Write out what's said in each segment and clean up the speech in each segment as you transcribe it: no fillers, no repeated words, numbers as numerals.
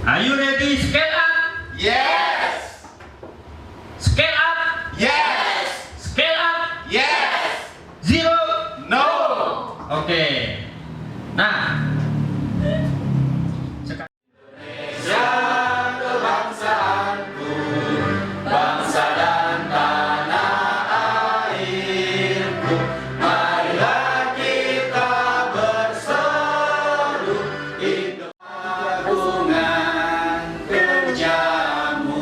Are you ready? Scale up. Yes. Scale up. Yes. Scale up. Yes. 0. No. Oke. Nah. Kebangsaanku, bangsa dan tanah airku, marilah kita berseru hidup agungan kerjamu.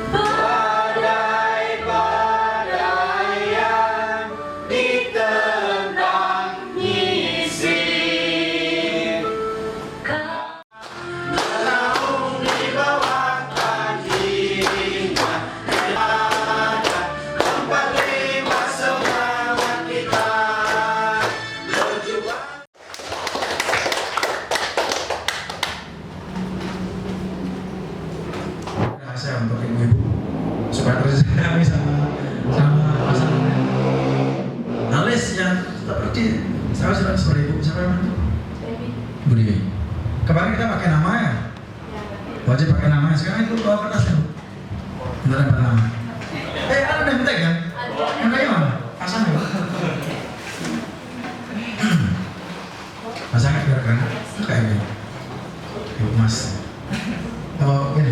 Badai-badai yang ditentang ngisi, menaung di bawah kakinya, ada 45 semangat kita berjuang. Rahasia untuk ibu-ibu supaya tersirat sama pasangannya. Alis yang seperti saya sudah seperti ibu siapa yang itu? Bu Dewi. Kemarin kita pakai nama ya? Wajib pakai nama. Sekarang itu bawa kertas ya bu. Bentar dapat nama. Ada name tag kan? Yang kayak mana? Pasang ya. Pasangnya biar kan? Kayak gini. Ibu Mas. Oh ini.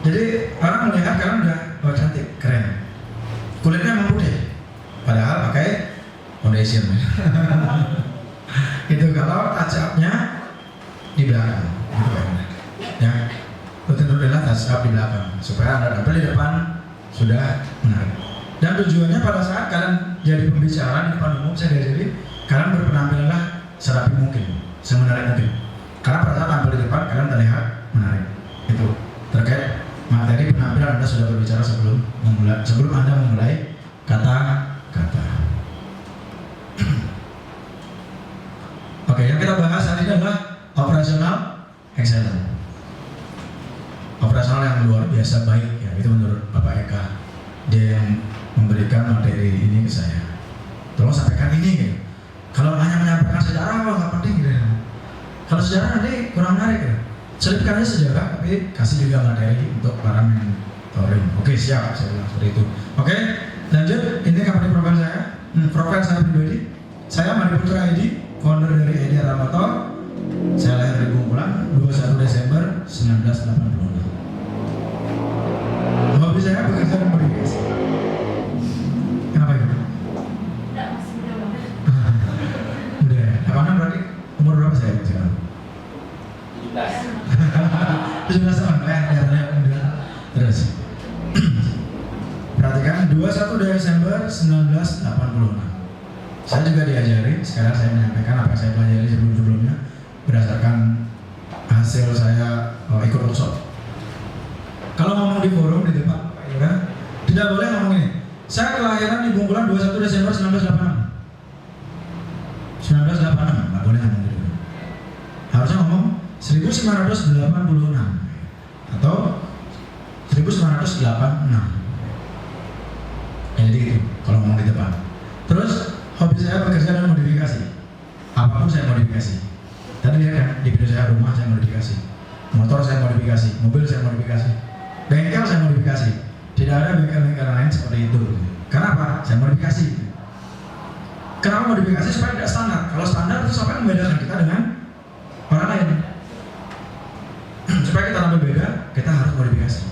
Jadi orang melihat kalian udah cantik, keren. Kulitnya emang putih, padahal pakai foundation. Itu kalau touch up-nya di belakang, gitu kan? Ya, betul-betul touch up di belakang supaya anda tampil di depan sudah menarik. Dan tujuannya pada saat kalian jadi pembicara di depan umum, saya diajari kalian berpenampilanlah serapi mungkin, semenarik mungkin. Karena pada saat tampil di depan kalian terlihat menarik. Itu terkait materi penampilan anda sudah berbicara sebelum anda memulai kata-kata. Oke, yang kita bahas hari ini adalah operasional excellent. Operasional yang luar biasa baik ya, itu menurut Bapak Eka. Dia yang memberikan materi ini ke saya. Tolong sampaikan ini gitu. Kalau hanya menyampaikan sejarah nggak penting gitu. Kalau sejarah nanti kurang menarik ya. Selipkannya sejarah, tapi kasih juga materi untuk para mentoring. Oke, siap, saya bilang seperti itu. Oke, lanjut. Ini company profile saya. Profil saya pribadi. Saya Madi Putra ID, founder dari ID Ramator. Saya lahir di Bungkulan 21 Desember 1986. Hobi saya bekerja dan modifikasi. Kenapa itu? Enggak, masih muda banget. Udah, 86 berarti umur berapa saya sekarang? 17 tahun, terus perhatikan 21 Desember 1986. Saya juga diajari, sekarang saya menyampaikan apa yang saya pelajari sebelum-sebelumnya berdasarkan hasil saya ikut workshop. Kalau ngomong di forum di depan Pak Ira, tidak boleh ngomong ini. Saya kelahiran di Bungkulan 21 Desember 1986. 1986, nggak boleh ngomong gitu. Harusnya ngomong 1986 atau 1986. Jadi gitu kalau ngomong di depan. Terus hobi saya bekerja dan modifikasi. Apapun saya modifikasi. Tadi lihat kan di video saya, rumah saya modifikasi, motor saya modifikasi, mobil saya modifikasi, bengkel saya modifikasi. Tidak ada bengkel-bengkel lain seperti itu. Kenapa? Saya modifikasi. Kenapa modifikasi? Supaya tidak standar. Kalau standar itu sampai membedakan kita dengan orang lain. Supaya kita tampil beda, kita harus modifikasi.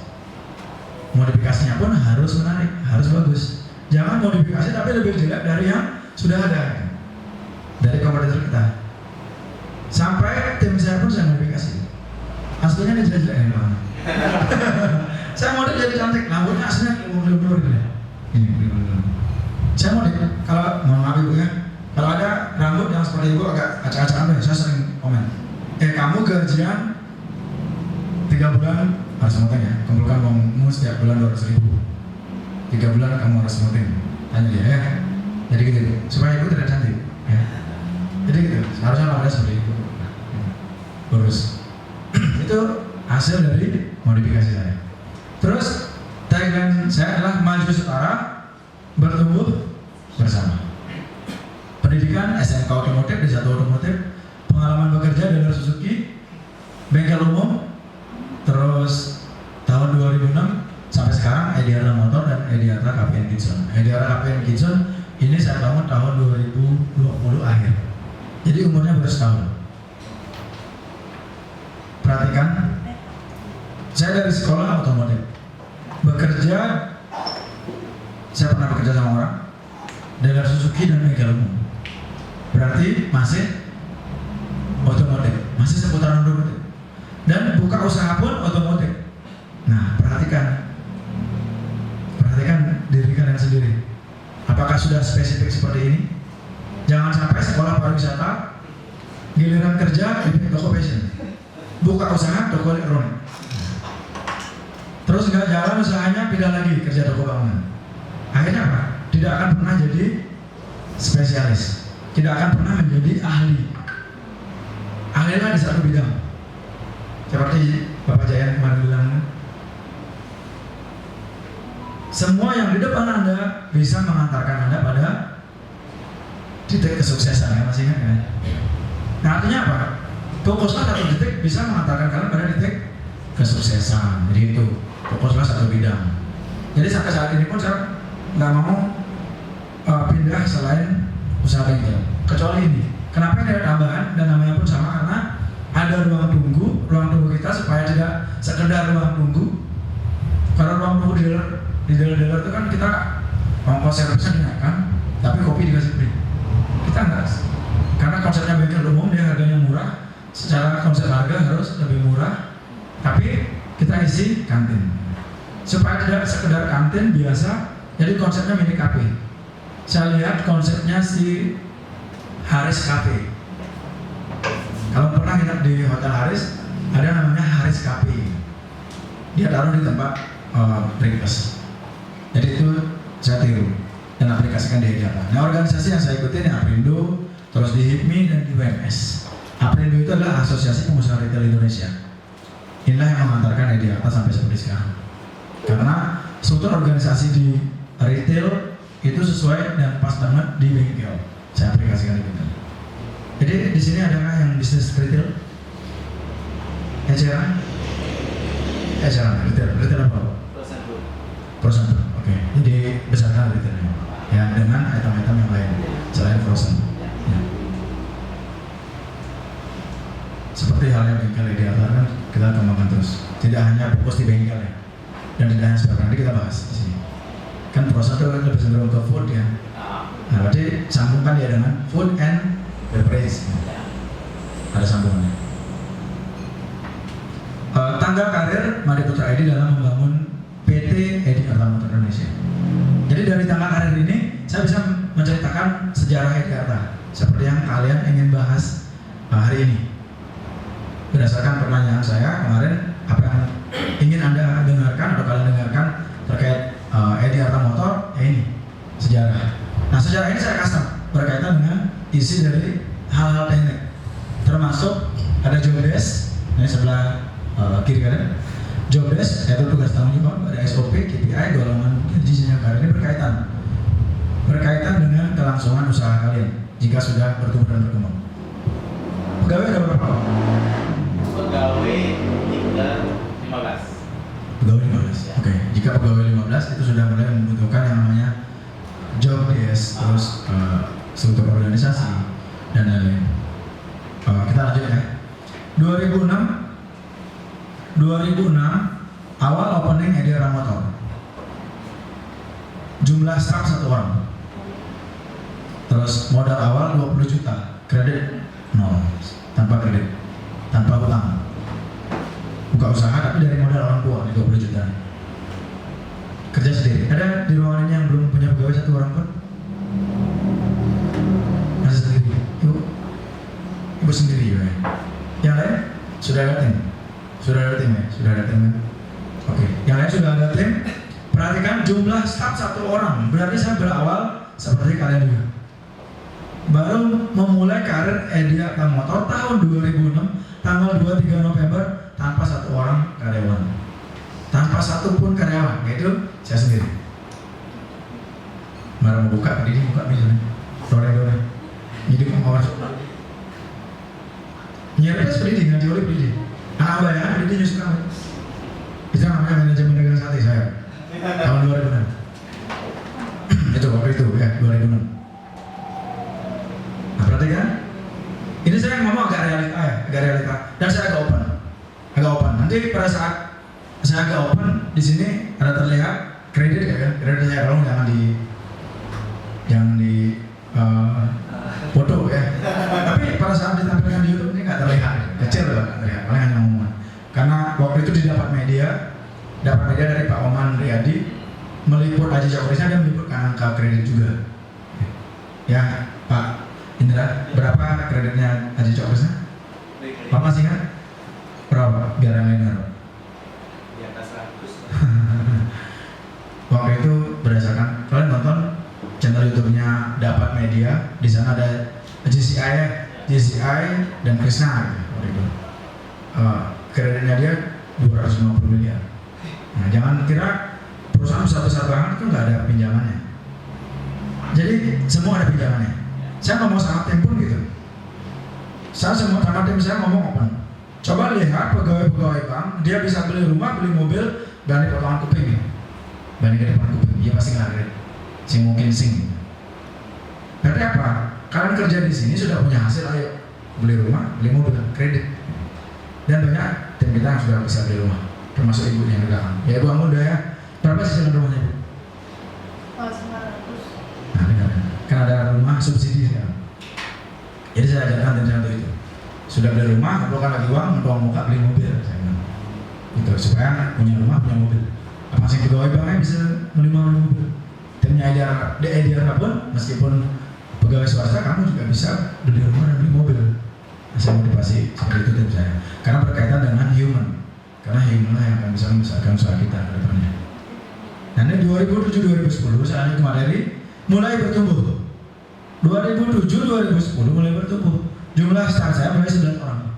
Modifikasinya pun harus menarik, harus bagus. Jangan modifikasi tapi lebih jelek dari yang sudah ada, dari kompetitor kita. Sampai tim saya pun saya modifikasi. Aslinya dia jelek-jelek nih bang. Saya modif jadi cantik, rambutnya aslinya blur-blur gitu. Ini. Saya modif. Kalau mohon maaf ibu ya, kalau ada rambut yang seperti ibu agak acak-acakan, saya sering komen. Kamu gajian 3 bulan harus moting ya, kumpulkan uangmu setiap bulan 200.000. 3 bulan kamu harus moting. Tanya dia ya. Jadi gitu, supaya ibu tidak cantik. Ya. Jadi gitu, harusnya lamanya seperti itu. Lurus. Itu hasil dari modifikasi saya. Terus tagline saya adalah maju setara, bertumbuh suka otomotif, di satu otomotif, pengalaman bekerja dealer Suzuki, bengkel umum, terus tahun 2006 sampai sekarang Ediarta Motor dan Ediarta KPN Kitson. Ediarta KPN Kitson ini saya bangun tahun 2020 akhir. Jadi umurnya baru setahun. Perhatikan, saya dari sekolah otomotif, bekerja, saya pernah bekerja sama orang, dealer Suzuki dan bengkel umum. Berarti masih otomotif, masih seputaran otomotif. Dan buka usaha pun otomotif. Nah, perhatikan diri kalian sendiri. Apakah sudah spesifik seperti ini? Jangan sampai sekolah pariwisata, giliran kerja di toko fashion, buka usaha toko elektronik. Terus nggak jalan usahanya, pindah lagi kerja toko bangunan. Akhirnya apa? Tidak akan pernah jadi spesialis, tidak akan pernah menjadi ahli. Ahlilah di satu bidang. Seperti Bapak Jayan kemarin bilang, semua yang di depan Anda bisa mengantarkan Anda pada titik kesuksesan, ya masih ingat kan? Nah, artinya apa? Fokuslah satu titik bisa mengantarkan kalian pada titik kesuksesan. Jadi itu, fokuslah satu bidang. Jadi sampai saat ini pun saya nggak mau pindah selain usaha bengkel. Kecuali ini. Kenapa ini ada tambahan dan namanya pun sama? Karena ada ruang tunggu kita supaya tidak sekedar ruang tunggu. Karena ruang tunggu di dealer itu kan kita ongkos servisnya dinaikkan, tapi kopi dikasih free. Kita enggak, karena konsepnya bengkel umum dia harganya murah, secara konsep harga harus lebih murah, tapi kita isi kantin supaya tidak sekedar kantin biasa. Jadi konsepnya mini cafe. Saya lihat konsepnya si Haris Cafe. Kalau pernah nginep di Hotel Haris, ada namanya Haris Cafe. Dia taruh di tempat breakfast. Jadi itu saya tiru dan aplikasikan di Ediarta. Nah, organisasi yang saya ikuti ini Aprindo, terus di HIPMI dan di WMS. Aprindo itu adalah Asosiasi Pengusaha Retail Indonesia. Inilah yang mengantarkan Ediarta sampai seperti sekarang. Karena struktur organisasi di retail itu sesuai dan pas banget di bengkel. Saya aplikasikan di bengkel. Jadi di sini adakah yang bisnis retail? Eceran retail apa? Frozen. Oke. Jadi besarnya retailnya. Ya, dengan item-item yang lain selain frozen. Ya. Seperti halnya bengkel Ediarta kan kita kembangkan terus. Tidak hanya fokus di bengkel ya. Dan tidak hanya seperti nanti kita bahas di sini. Kan frozen itu lebih cenderung ke food ya. Nah, berarti sambungkan dia dengan food and beverage. Ada sambungannya. Tangga karir Made Putra ID dalam membangun PT Ediarta Motor Indonesia. Jadi dari tangga karir ini saya bisa menceritakan sejarah Ediarta seperti yang kalian ingin bahas hari ini. Berdasarkan pertanyaan saya kemarin, apa yang ingin Anda dengarkan atau kalian dengarkan terkait Ediarta Motor, ya ini sejarah. Nah, sejarah ini saya custom berkaitan dengan isi dari hal-hal teknik, termasuk ada job desk, ini sebelah kiri kanan, job desk yaitu tugas tanggung jawab, ada SOP, KPI, golongan jenjang karir. Ini berkaitan dengan kelangsungan usaha kalian jika sudah bertumbuh dan berkembang. Pegawai ada berapa? Pegawai 15. Pegawai 15. Oke. Jika pegawai 15 itu sudah mulai membutuhkan yang namanya job desk, terus struktur organisasi dan lain-lain. Kita lanjut ya. 2006 awal opening Ediarta Motor. Jumlah staff 1 orang. Terus modal awal 20 juta, kredit 0, tanpa kredit, tanpa hutang. Buka usaha tapi dari modal orang tua 20 juta. Kerja sendiri. Ada di ruangan ini yang belum punya pegawai 1 orang pun? Masih sendiri. Ibu sendiri juga ya. Yang lain sudah ada tim? Sudah ada tim ya? Sudah ada tim kan? Oke. Yang lain sudah ada tim. Perhatikan jumlah staff 1 orang. Berarti saya berawal seperti kalian juga. Baru memulai karir Ediarta Motor tahun 2006, tanggal 23 November, tanpa 1 orang karyawan, tanpa 1 pun karyawan, yaitu saya sendiri. Baru mau buka, ini buka bisa nih, dore. Jadi pengawal nyerempes pendidik, ngaji oleh pendidik. Anak bayangan pendidik nyusun kami. Itu namanya manajemen dagang sate saya. Tahun 2006. Itu waktu itu ya, 2006. Nah berarti kan, ini saya ngomong agak realita ya, agak realita. Dan saya agak open. Nanti pada saat saya agak open, di sini ada terlihat kredit ya kan? Kredit saya tolong jangan di foto ya. Tapi pada saat ditampilkan di YouTube ini nggak terlihat, kecil loh, nggak terlihat. Paling hanya omongan. Karena waktu itu didapat media dari Pak Oman Riyadi meliput Haji Cokrisnya, dia meliputkan angka kredit juga. Ya Pak Indra, berapa kreditnya Haji Cokrisnya? Pak masih kan? Berapa? Biar yang lain berapa? Di atas 100. Waktu itu berdasarkan kalian nonton channel YouTube-nya Dapat Media, di sana ada GCI dan Krisna gitu, waktu itu. Kreditnya dia 250 miliar. Nah, jangan kira perusahaan besar-besar banget itu nggak ada pinjamannya. Jadi semua ada pinjamannya. Saya ngomong sama tim pun gitu. Saya sama tim saya ngomong open. Coba lihat pegawai-pegawai bank, dia bisa beli rumah, beli mobil, dan di potongan kuping. Banding ke depan kuping, dia pasti nggak sing mungkin sing. Berarti apa? Kalian kerja di sini sudah punya hasil, ayo beli rumah, beli mobil, kredit. Dan banyak tim kita yang sudah bisa beli rumah, termasuk ibunya yang di belakang. Ya ibu muda ya, berapa cicilan rumahnya ibu? Oh, 900. Nah dengar, kan ada rumah subsidi sekarang. Jadi saya ajarkan tim saya itu. Sudah beli rumah, kumpulkan lagi uang, untuk muka beli mobil. Saya bilang, gitu supaya punya rumah, punya mobil. Masing pegawai banknya bisa beli mobil. Timnya ideal pun, meskipun pegawai swasta, kamu juga bisa beli rumah dan beli mobil. Nah, saya motivasi seperti itu tim saya. Karena berkaitan dengan human. Karena human lah yang akan bisa membesarkan usaha kita ke depannya. Nah ini 2007-2010 saya lanjut ke materi, mulai bertumbuh. 2007-2010 mulai bertumbuh. Jumlah staff saya mulai 9 orang.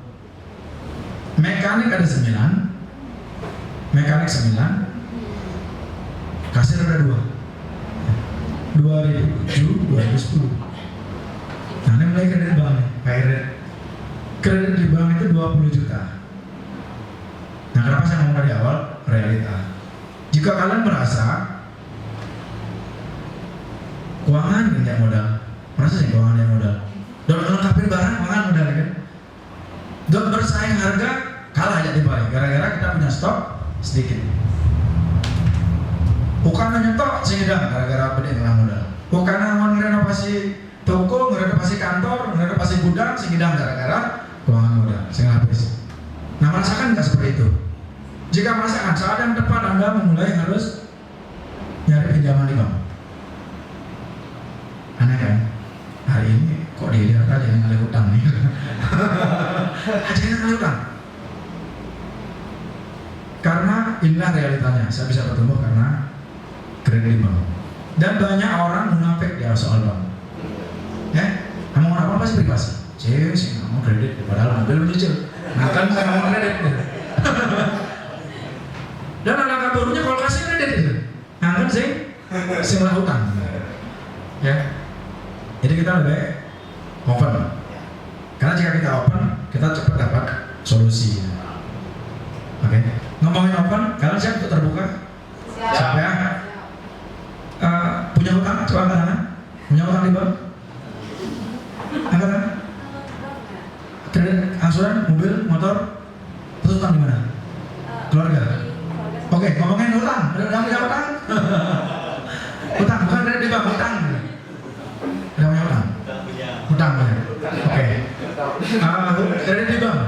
Mekanik ada 9. Mekanik 9. Kasir ada 2. 2007-2010. Nah ini mulai kredit bank nih, kredit di bank itu 20 juta. Nah kenapa saya ngomong dari awal? Realita. Jika kalian merasa keuangan tidak modal, merasa sih keuangan yang modal, dan lengkapin barang keuangan modal kan, dan bersaing harga kalah aja di balik, gara-gara kita punya stok sedikit. Bukan hanya tok sehingga gara-gara beli nggak modal. Bukan hanya renovasi toko, renovasi kantor, renovasi gudang sehingga gara-gara keuangan modal. Sehingga habis. Nah merasakan nggak seperti itu? Jika merasakan saat yang tepat Anda memulai harus nyari pinjaman di bank. Aneh kan? Hari ini kok dilihat aja yang ngalih utang nih. Aja yang ngalih utang. Karena inilah realitanya. Saya bisa bertumbuh karena kredit di bank. Dan banyak orang munafik ya soal bank. Ya, ngomong apa pasti privasi. Sih ngomong kredit, padahal mobil menyicil. Nah kan saya ngomong kredit. Dan alangkah buruknya kalau kasih kredit itu, nah kan sing lah utang. Ya, jadi kita lebih open. Karena jika kita open, kita cepat dapat solusi. Oke, ngomongin open, kalian siap untuk terbuka? Siap ya. Punya hutang, coba angkat tangan. Punya hutang di bank? Angkat tangan. Kredit, angsuran, mobil, motor, terus hutang di mana? Keluarga. Oke, ngomongin hutang. Udah punya hutang? Hutang, bukan kredit di bank, hutang. Udah punya hutang? Hutang punya. Oke. Kredit di bank?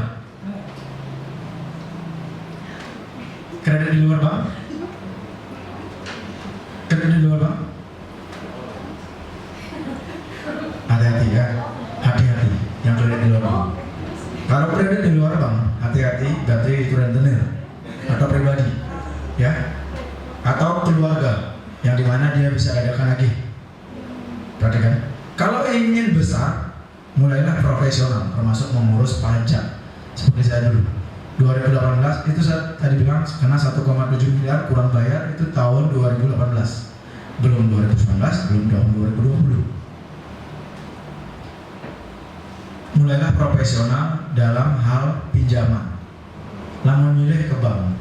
Kredit di luar bank? Kredit di luar bank? Hati-hati ya, hati-hati yang kredit di luar bank. Kalau kredit di luar bank, hati-hati, berarti itu rentenir atau pribadi, ya, atau keluarga yang dimana dia bisa adakan lagi. Perhatikan, kalau ingin besar, mulailah profesional, termasuk mengurus pajak. Seperti saya dulu, 2018 itu saya tadi bilang kena 1,7 miliar kurang bayar itu tahun 2018, belum 2019, belum tahun 2020. mulailah profesional dalam hal pinjaman. Lamun milih ke bank.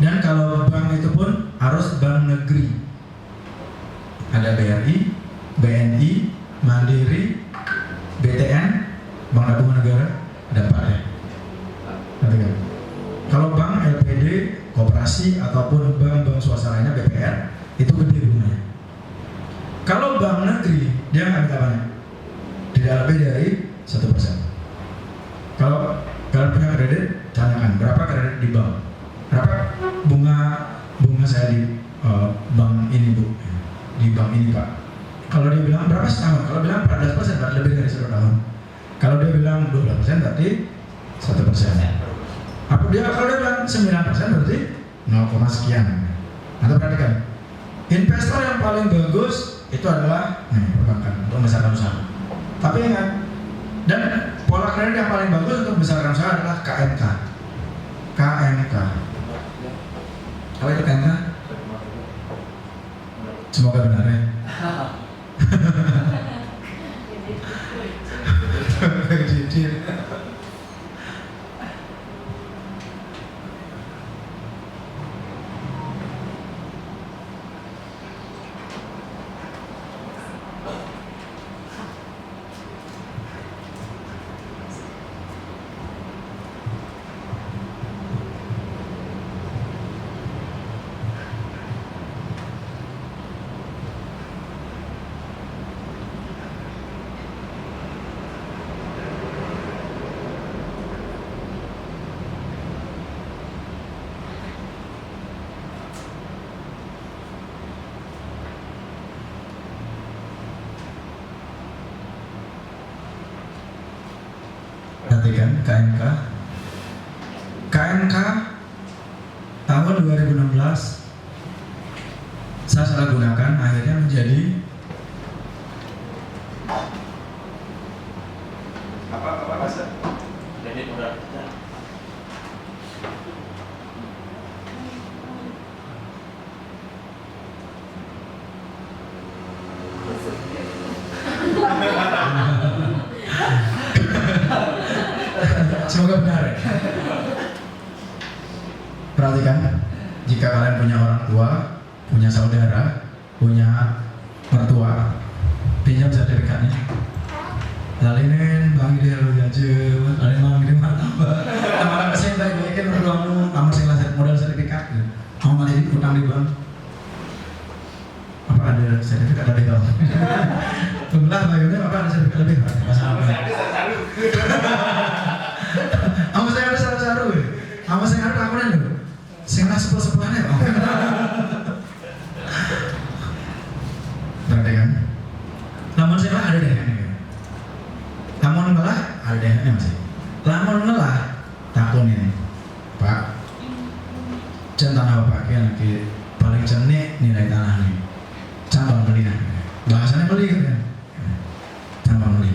Dan kalau bank itu pun harus bank negeri. Ada BRI, BNI, Mandiri, BTN, Bank Tabungan Negara, ada 4 ya. Nanti kan. Kalau bank LPD, koperasi ataupun bank-bank swasta lainnya BPR itu gede bunganya. Kalau bank negeri dia nggak minta banyak, tidak lebih dari 1%. Kalau kalian punya kredit, tanyakan berapa kredit di bank, berapa bunga saya di bank ini bu, di bank ini pak. Kalau dia bilang berapa setahun, kalau bilang 14% berarti lebih dari 1 tahun. Kalau dia bilang 12% berarti 1%. Kalau dia bilang 9% berarti 0, sekian. Atau perhatikan, investor yang paling bagus itu adalah perbankan untuk membesarkan usaha. Tapi ingat, dan pola kredit yang paling bagus untuk membesarkan usaha adalah KMK. KMK. Apa itu KMK? Semoga benar ya. Jijik. Perhatikan KMK. KMK tahun 2016 saya salah gunakan, akhirnya menjadi Apa Mas? Jadi udah. semoga benar ya. Perhatikan, jika kalian punya orang tua, punya saudara, punya mertua, pinjam sertifikatnya. Lalinin bang ide lu aja, lalin bang ide martabak. Kemarin kesini baik-baikin mertuamu, kamu sing lah modal sertifikat. Kamu malah ini utang di bank. Apa ada sertifikat lebih dong? Tunggulah bagaimana apa ada sertifikat lebih? Masalah apa? Kamu saya ada saru-saru, kamu saya ada lakukan dulu. Saya nggak sepuluh-sepuluhannya, bang. Perhatikan. Namun saya ada deh. Lamun ngelah ada deh masih. Lamun ngelah takun ini, Pak. Tanah bapak yang paling cenik nilai tanah nih. Cabang beli nah. Bahasanya beli kan? Cabang beli.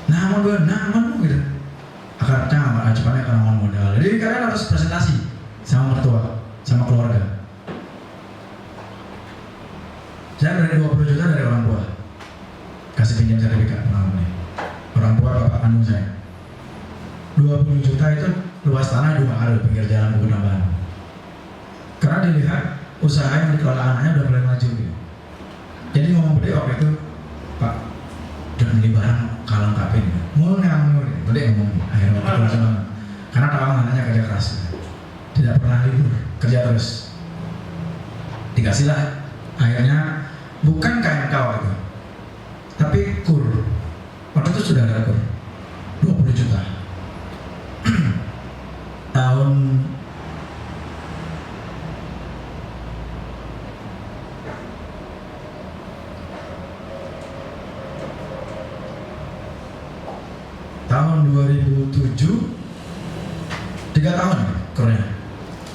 Namun gue, namun gitu. Akarnya acuannya karena modal. Jadi kalian harus presentasi sama mertua, sama keluarga. Saya dari 20 juta dari orang tua. Kasih pinjam sertifikat orang tua bapak kandung saya. 20 juta itu luas tanah 2 ada pinggir jalan Bukit Nambahan. Karena dilihat usaha yang dikelola anaknya udah mulai maju gitu. Jadi ngomong gede waktu itu, Pak, udah beli barang kalau lengkapin. Mulai ngomong akhirnya waktu itu banget. Karena tahu anaknya kerja keras, tidak pernah libur, kerja terus. Dikasihlah, akhirnya bukan KMK waktu itu, tapi KUR. Waktu itu sudah ada KUR 20 juta. Tahun tahun 2007 3 tahun kurnya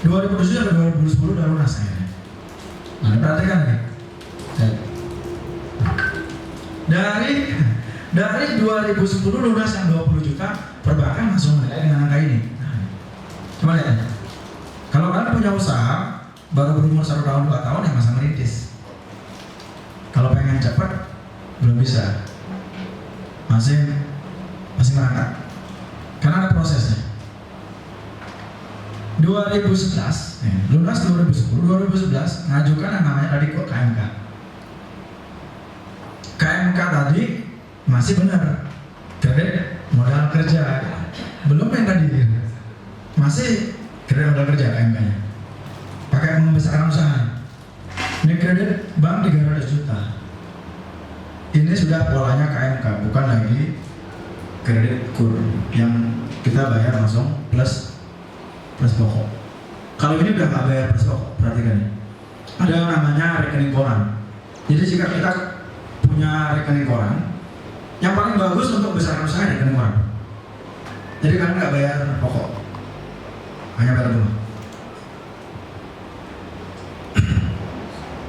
2007 sampai 2010 udah lunas akhirnya. Nah perhatikan nih dari 2010 lunas yang 20 juta perbankan langsung menilai dengan angka ini. Nah, coba lihat ya. Kalau kalian punya usaha baru berumur 1 tahun 2 tahun yang masa merintis, kalau pengen cepat belum bisa, masih Masih merangkak? Karena ada prosesnya. 2011, lunas 2010, 2011 ngajukan yang namanya tadi kok KMK. KMK tadi masih benar, kredit modal kerja, belum yang tadi masih kredit modal kerja KMK-nya. Pakai membesarkan usaha. Ini kredit bank 300 juta. Ini sudah polanya KMK, bukan lagi kredit kur yang kita bayar langsung plus pokok. Kalau ini udah nggak bayar plus pokok, perhatikan ini. Ada yang namanya rekening koran. Jadi jika kita punya rekening koran, yang paling bagus untuk besarkan usaha rekening koran. Jadi kalian nggak bayar pokok, hanya bayar bunga.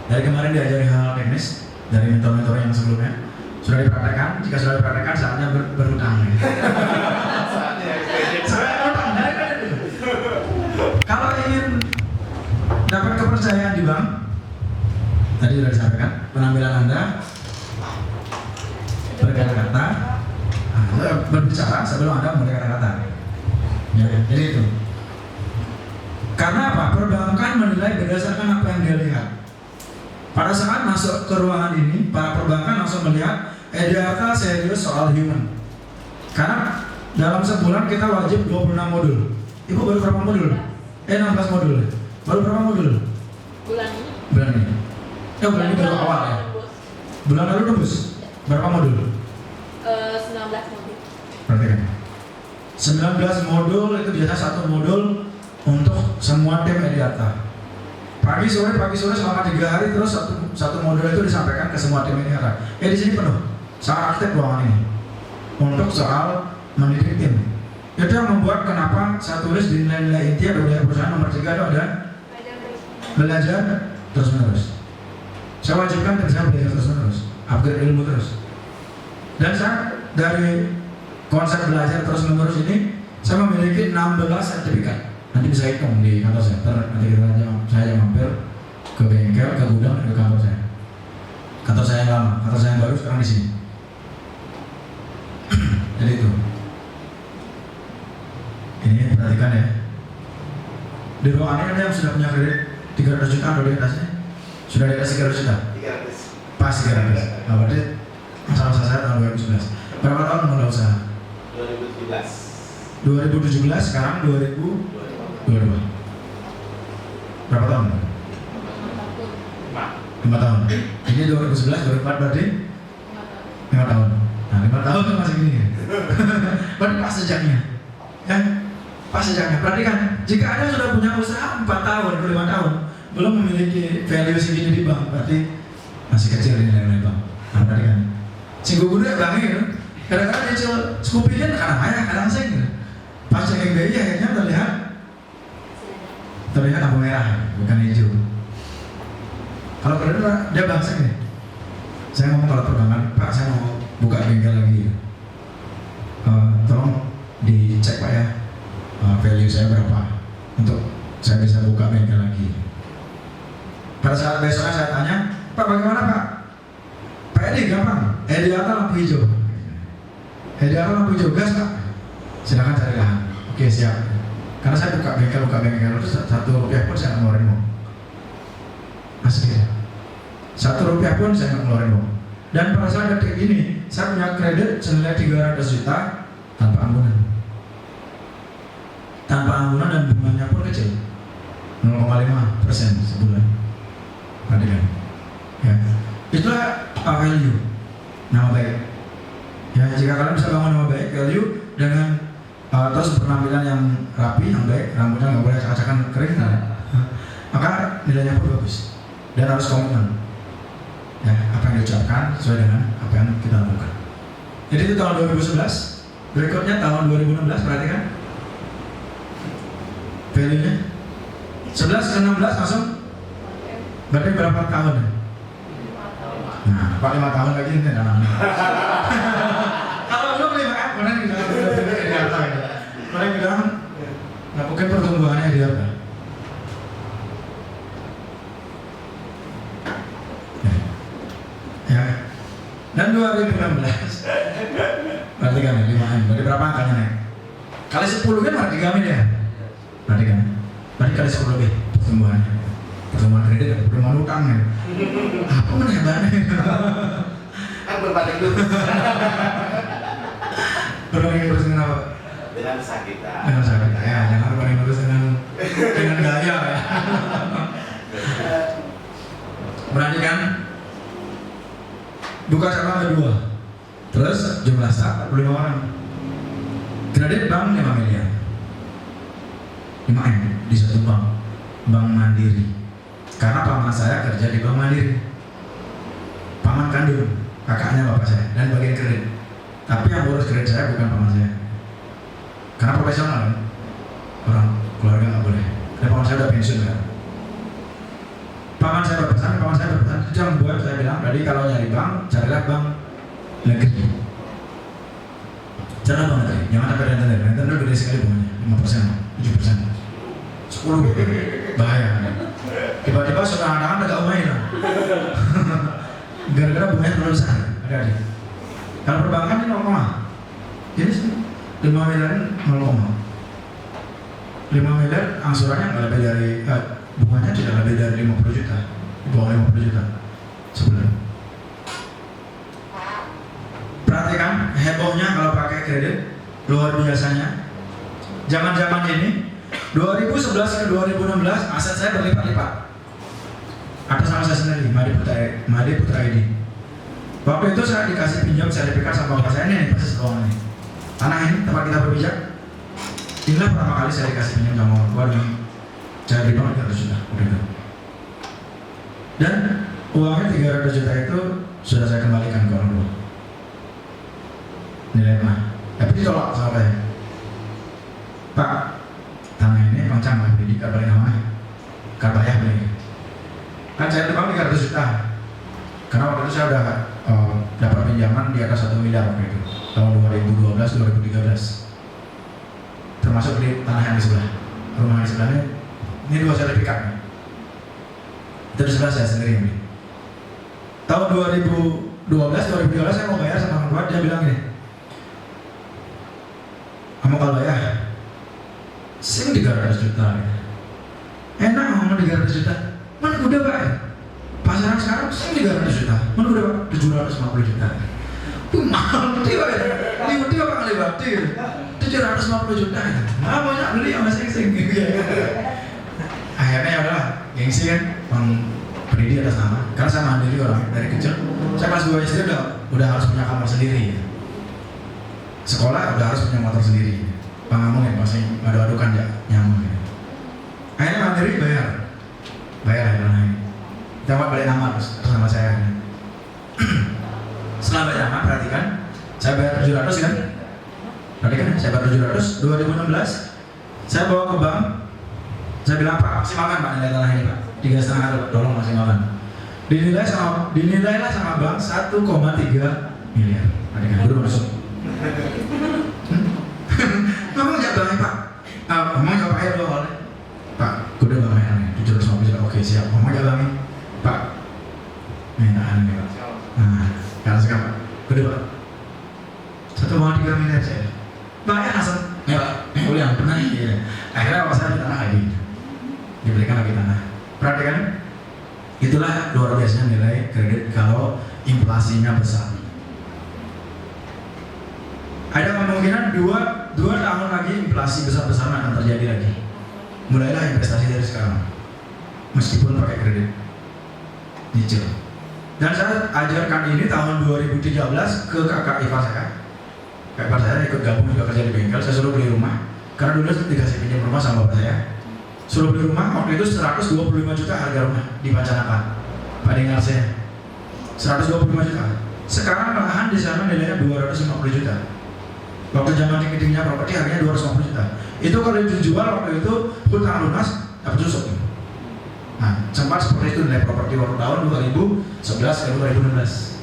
Dari kemarin diajari hal teknis dari mentor-mentor yang sebelumnya sudah dipraktekkan. Jika sudah dipraktekkan, saatnya berhutang. Kalau ingin dapat kepercayaan di bank, tadi sudah disampaikan, penampilan Anda berkata-kata, berbicara sebelum Anda mulai kata-kata. Ya, jadi itu. Karena apa? Perbankan menilai berdasarkan apa yang dia lihat. Pada saat masuk ke ruangan ini, para perbankan langsung melihat data serius soal human. Karena dalam sebulan kita wajib 26 modul. Ibu baru berapa modul? 16 modul. Baru berapa modul? Bulan ini. Bulan ini. Ya bulan ini baru awal ya. Bulan lalu tembus. Berapa modul? 19 modul. Perhatikan. 19 modul itu biasa satu modul untuk semua tim data. Pagi sore selama 3 hari terus satu modul itu disampaikan ke semua tim data. Di sini penuh. Sangat aktif ruangan ini untuk soal mendidik tim. Itu yang membuat kenapa saya tulis di nilai-nilai inti ada budaya perusahaan nomor 3 itu ada belajar terus menerus. Saya wajibkan tim saya belajar terus menerus, upgrade ilmu terus. Dan saya dari konsep belajar terus menerus ini saya memiliki 16 sertifikat. Nanti bisa hitung di kantor saya. Nanti saya mampir ke bengkel, ke gudang, dan ke kantor saya. Kantor saya yang lama, kantor saya yang baru sekarang di sini. Jadi itu. Ini perhatikan ya. Di ruangan ini ada yang sudah punya kredit 300 juta atau di atasnya? Sudah di atas 300 juta? 300. Pas 300. Nah, berarti masa-masa saya tahun 2011. Berapa tahun mulai usaha? 2017. 2017, sekarang 2022. Berapa tahun? 5 tahun. Ini 2011, 2004 berarti 5 tahun. Nah, 5 tahun itu masih gini ya. Berarti pas sejaknya. Ya, pas sejaknya. Perhatikan, jika Anda sudah punya usaha 4 tahun atau 5 tahun, belum memiliki value segini di bank, berarti masih kecil ini nilai bank. Nah, perhatikan. Si guru ya bang gitu. Kadang-kadang kecil, skupinya kadang ayah, kadang sing gitu. Pas cek MBI akhirnya terlihat lampu merah, bukan hijau. Kalau kedua dia bangsa nih. Saya ngomong kalau perbankan, Pak saya mau buka bengkel lagi. Tolong dicek Pak ya, value saya berapa untuk saya bisa buka bengkel lagi. Pada saat besoknya saya tanya, Pak bagaimana Pak? Pak Edi gampang, Edi atas lampu hijau. Edi atas lampu hijau, gas Pak. Silakan cari lahan. Oke siap. Karena saya buka bengkel itu Rp1 pun saya ngeluarin uang. Asli ya. Rp1 pun saya ngeluarin uang. Dan pada saat detik ini saya punya kredit senilai 300 juta tanpa ambunan. Tanpa ambunan dan bunganya pun kecil, 0,5% sebulan. Perhatikan. Ya. Itulah value, nama baik. Ya jika kalian bisa bangun nama baik, value dengan terus penampilan yang rapi, yang baik, rambutnya nggak boleh acak-acakan kering, maka nilainya pun bagus dan harus komitmen. Ya, apa yang diucapkan sesuai dengan apa yang kita lakukan. Jadi itu tahun 2011. Berikutnya tahun 2016, perhatikan value-nya 11 ke 16 langsung. Berarti berapa tahun? Nah, Pak 5 tahun lagi ini kalau belum 5 mana yang bilang mana yang bilang nggak mungkin pertumbuhannya di apa? Ya, Dan 2016 berarti kan 5M, berarti berapa angkanya naik? Kali 10 kan berarti kami ya? Berarti kan? Berarti kali 10 lebih pertumbuhannya. Pertumbuhan kredit dan pertumbuhan utang ya. Apa menhebatnya? Kan berbanding lurus Berbanding lurus dengan apa? dengan sakita. Dengan sakit ya, jangan berbanding lurus dengan gaya ya. Berarti kan? Buka cabang kedua, terus jumlah staff 45 orang. Kredit bank 5 miliar, 5M di satu bank Mandiri. Karena paman saya kerja di Bank Mandiri, paman kandung, kakaknya bapak saya, dan bagian kredit. Tapi yang urus kredit saya bukan paman saya, karena profesional kan, orang keluarga nggak boleh. Dan paman saya udah pensiun kan. Paman saya berpesan, jangan buat saya bilang, tadi kalau nyari bank, carilah bank negeri. Jangan bank negeri, jangan sampai rentenir gede sekali bunganya, 5%, 7%, 10%, bahaya. Tiba-tiba sudah anak-anak agak umai lah. Gara-gara bunganya terlalu besar, ada. Kalau perbankan ini 0, jadi 5 miliar 0, 5 miliar angsurannya nggak lebih dari bunganya tidak lebih dari 50 juta, di bawah 50 juta sebulan. Perhatikan hebohnya kalau pakai kredit, luar biasanya. Zaman-zaman ini 2011 ke 2016 aset saya berlipat-lipat. Atas nama saya sendiri, Made Putra ID. Waktu itu saya dikasih pinjam sertifikat sama bapak saya ini persis keuangan ini. Tanah ini tempat kita berpijak. Inilah pertama kali saya dikasih pinjam sama orang tua dengan cara di bank 300 juta, udah itu. Dan uangnya 300 juta itu sudah saya kembalikan ke orang tua. Nilai mah, tapi ditolak sama saya. Pak, tanah ini kencang lah, jadi kabarin namanya, kabayah beli. Kan saya di bank 300 juta, karena waktu itu saya udah dapat pinjaman di atas 1 miliar waktu itu, tahun 2012-2013. Termasuk di tanah yang di sebelah, rumah yang di sebelah ini 2 sertifikat nih. Itu di sebelah saya sendiri yang beli. Tahun 2012-2013 saya mau bayar sama orang tua, dia bilang gini, kamu kalau ya sing 300 juta enak ngomong 300 juta, mana udah pak ya? Pasaran sekarang sing 300 juta, mana udah pak? 750 juta. Mati pak ya? Liwati apa kali bakti? 750 juta. Ah banyak beli sama sing. Akhirnya ya udah, gengsi kan, bang Pridi atas nama. Karena saya mandiri orang dari kecil. Saya kelas 2 SD udah harus punya kamar sendiri. Sekolah udah harus punya motor sendiri. Pengamun ya, masih ngadu-adukan ya, nyamun ya. Akhirnya mandiri bayar ya ini. Dapat balik nama terus sama saya. Setelah bayar nama, perhatikan, saya bayar 700 kan? Perhatikan, saya bayar 700. 2016, saya bawa ke bank. Saya bilang, Pak, masih makan Pak nilai tanah ini Pak, 3,5 tolong masih makan. Dinilailah sama bank 1,3 miliar. Perhatikan, udah masuk. Ngomong nggak bang Pak? Ngomong nggak pakai dua awalnya. Pak, udah bang mainan 750 juta. Oke siap. Ngomong nggak bang Pak? Mainan nih Pak. Nah, kalau sekarang Pak, udah Pak. 1,3 miliar saya. Bang ya langsung. Ya Pak, udah pernah ya. Akhirnya bapak saya di tanah lagi. Diberikan lagi tanah. Perhatikan, itulah luar biasanya nilai kredit kalau inflasinya besar. Ada kemungkinan 2 tahun lagi inflasi besar-besaran akan terjadi lagi. Mulailah investasi dari sekarang, meskipun pakai kredit nyicil. Dan saya ajarkan ini tahun 2013 ke kakak ipar saya. Kakak ipar saya ikut gabung juga kerja di bengkel. Saya suruh beli rumah, karena dulu dikasih pinjam rumah sama bapak saya. Suruh beli rumah, waktu itu 125 juta harga rumah di Pancanapan, Pak dengar saya 125 juta. Sekarang lahan di sana nilainya 250 juta. Waktu zaman tinggi-tingginya properti harganya 250 juta. Itu kalau dijual waktu itu hutang lunas dapat susuk. Nah, sempat seperti itu nilai properti waktu tahun 2011 ke 2016.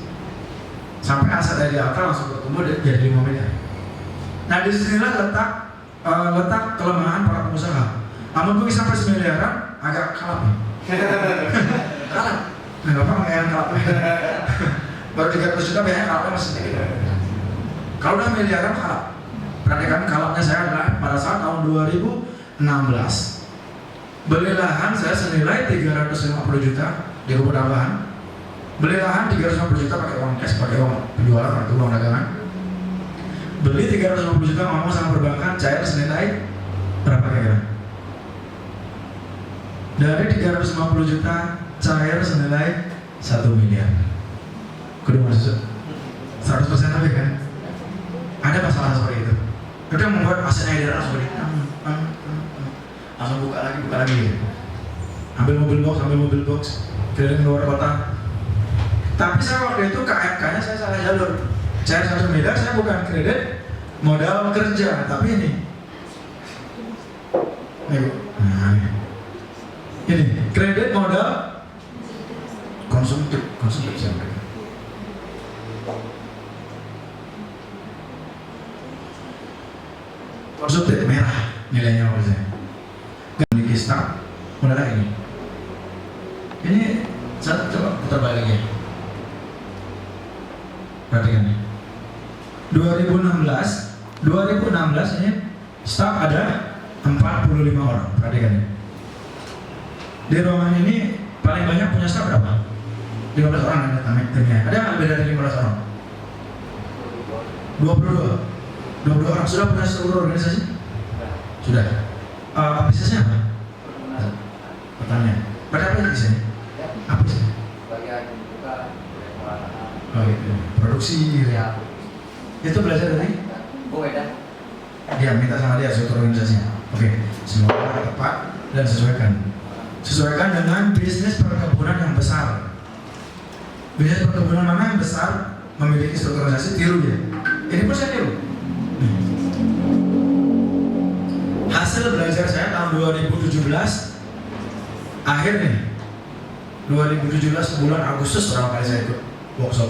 Sampai aset dari akal langsung bertumbuh jadi 5 miliar. Nah, disinilah letak kelemahan para pengusaha. Namun gue sampai 9 miliaran agak kalap nih. Kalap. Nah, apa yang kalap? Baru 300 juta biasanya kalapnya masih sedikit. Kalau udah miliaran kalap. Perhatikan kalapnya saya adalah pada saat tahun 2016 beli lahan saya senilai 350 juta di Kebun Tambahan. Beli lahan 350 juta pakai uang cash, pakai uang penjualan atau uang dagangan. Beli 350 juta ngomong sama perbankan cair senilai berapa kira-kira? Dari 350 juta cair senilai 1 miliar. Kedua maksud 100% lebih kan? Ada masalah seperti itu. Itu yang membuat asetnya daerah seperti itu. Langsung buka lagi gitu. Ambil mobil box, keliling luar kota. Tapi saya waktu itu KMK-nya saya salah jalur. Cair 1 miliar, saya bukan kredit modal kerja, tapi ini. Nah, ini kredit modal konsumtif siapa? Konsumtif merah nilainya apa sih? Memiliki start modal ini. Ini saya coba putar balik lagi. Perhatikan nih. 2016 ini staff ada 45 orang. Perhatikan nih. Di ruangan ini paling banyak punya staff berapa? 15 orang ada. Ada lebih dari 15 orang? 22 orang. Sudah punya seluruh organisasi? Sudah. Bisnisnya apa? Pertanyaan. Pada apa di sini? Apa sih? Oh gitu. Produksi ya. Itu belajar dari? Dia minta sama dia struktur organisasinya. Oke. Semoga tepat dan sesuaikan dengan bisnis perkebunan yang besar. Bisnis perkebunan mana yang besar memiliki struktur organisasi, tiru dia. Ini pun saya tiru. Hasil belajar saya tahun 2017 akhir nih. 2017 bulan Agustus pertama kali saya ikut workshop.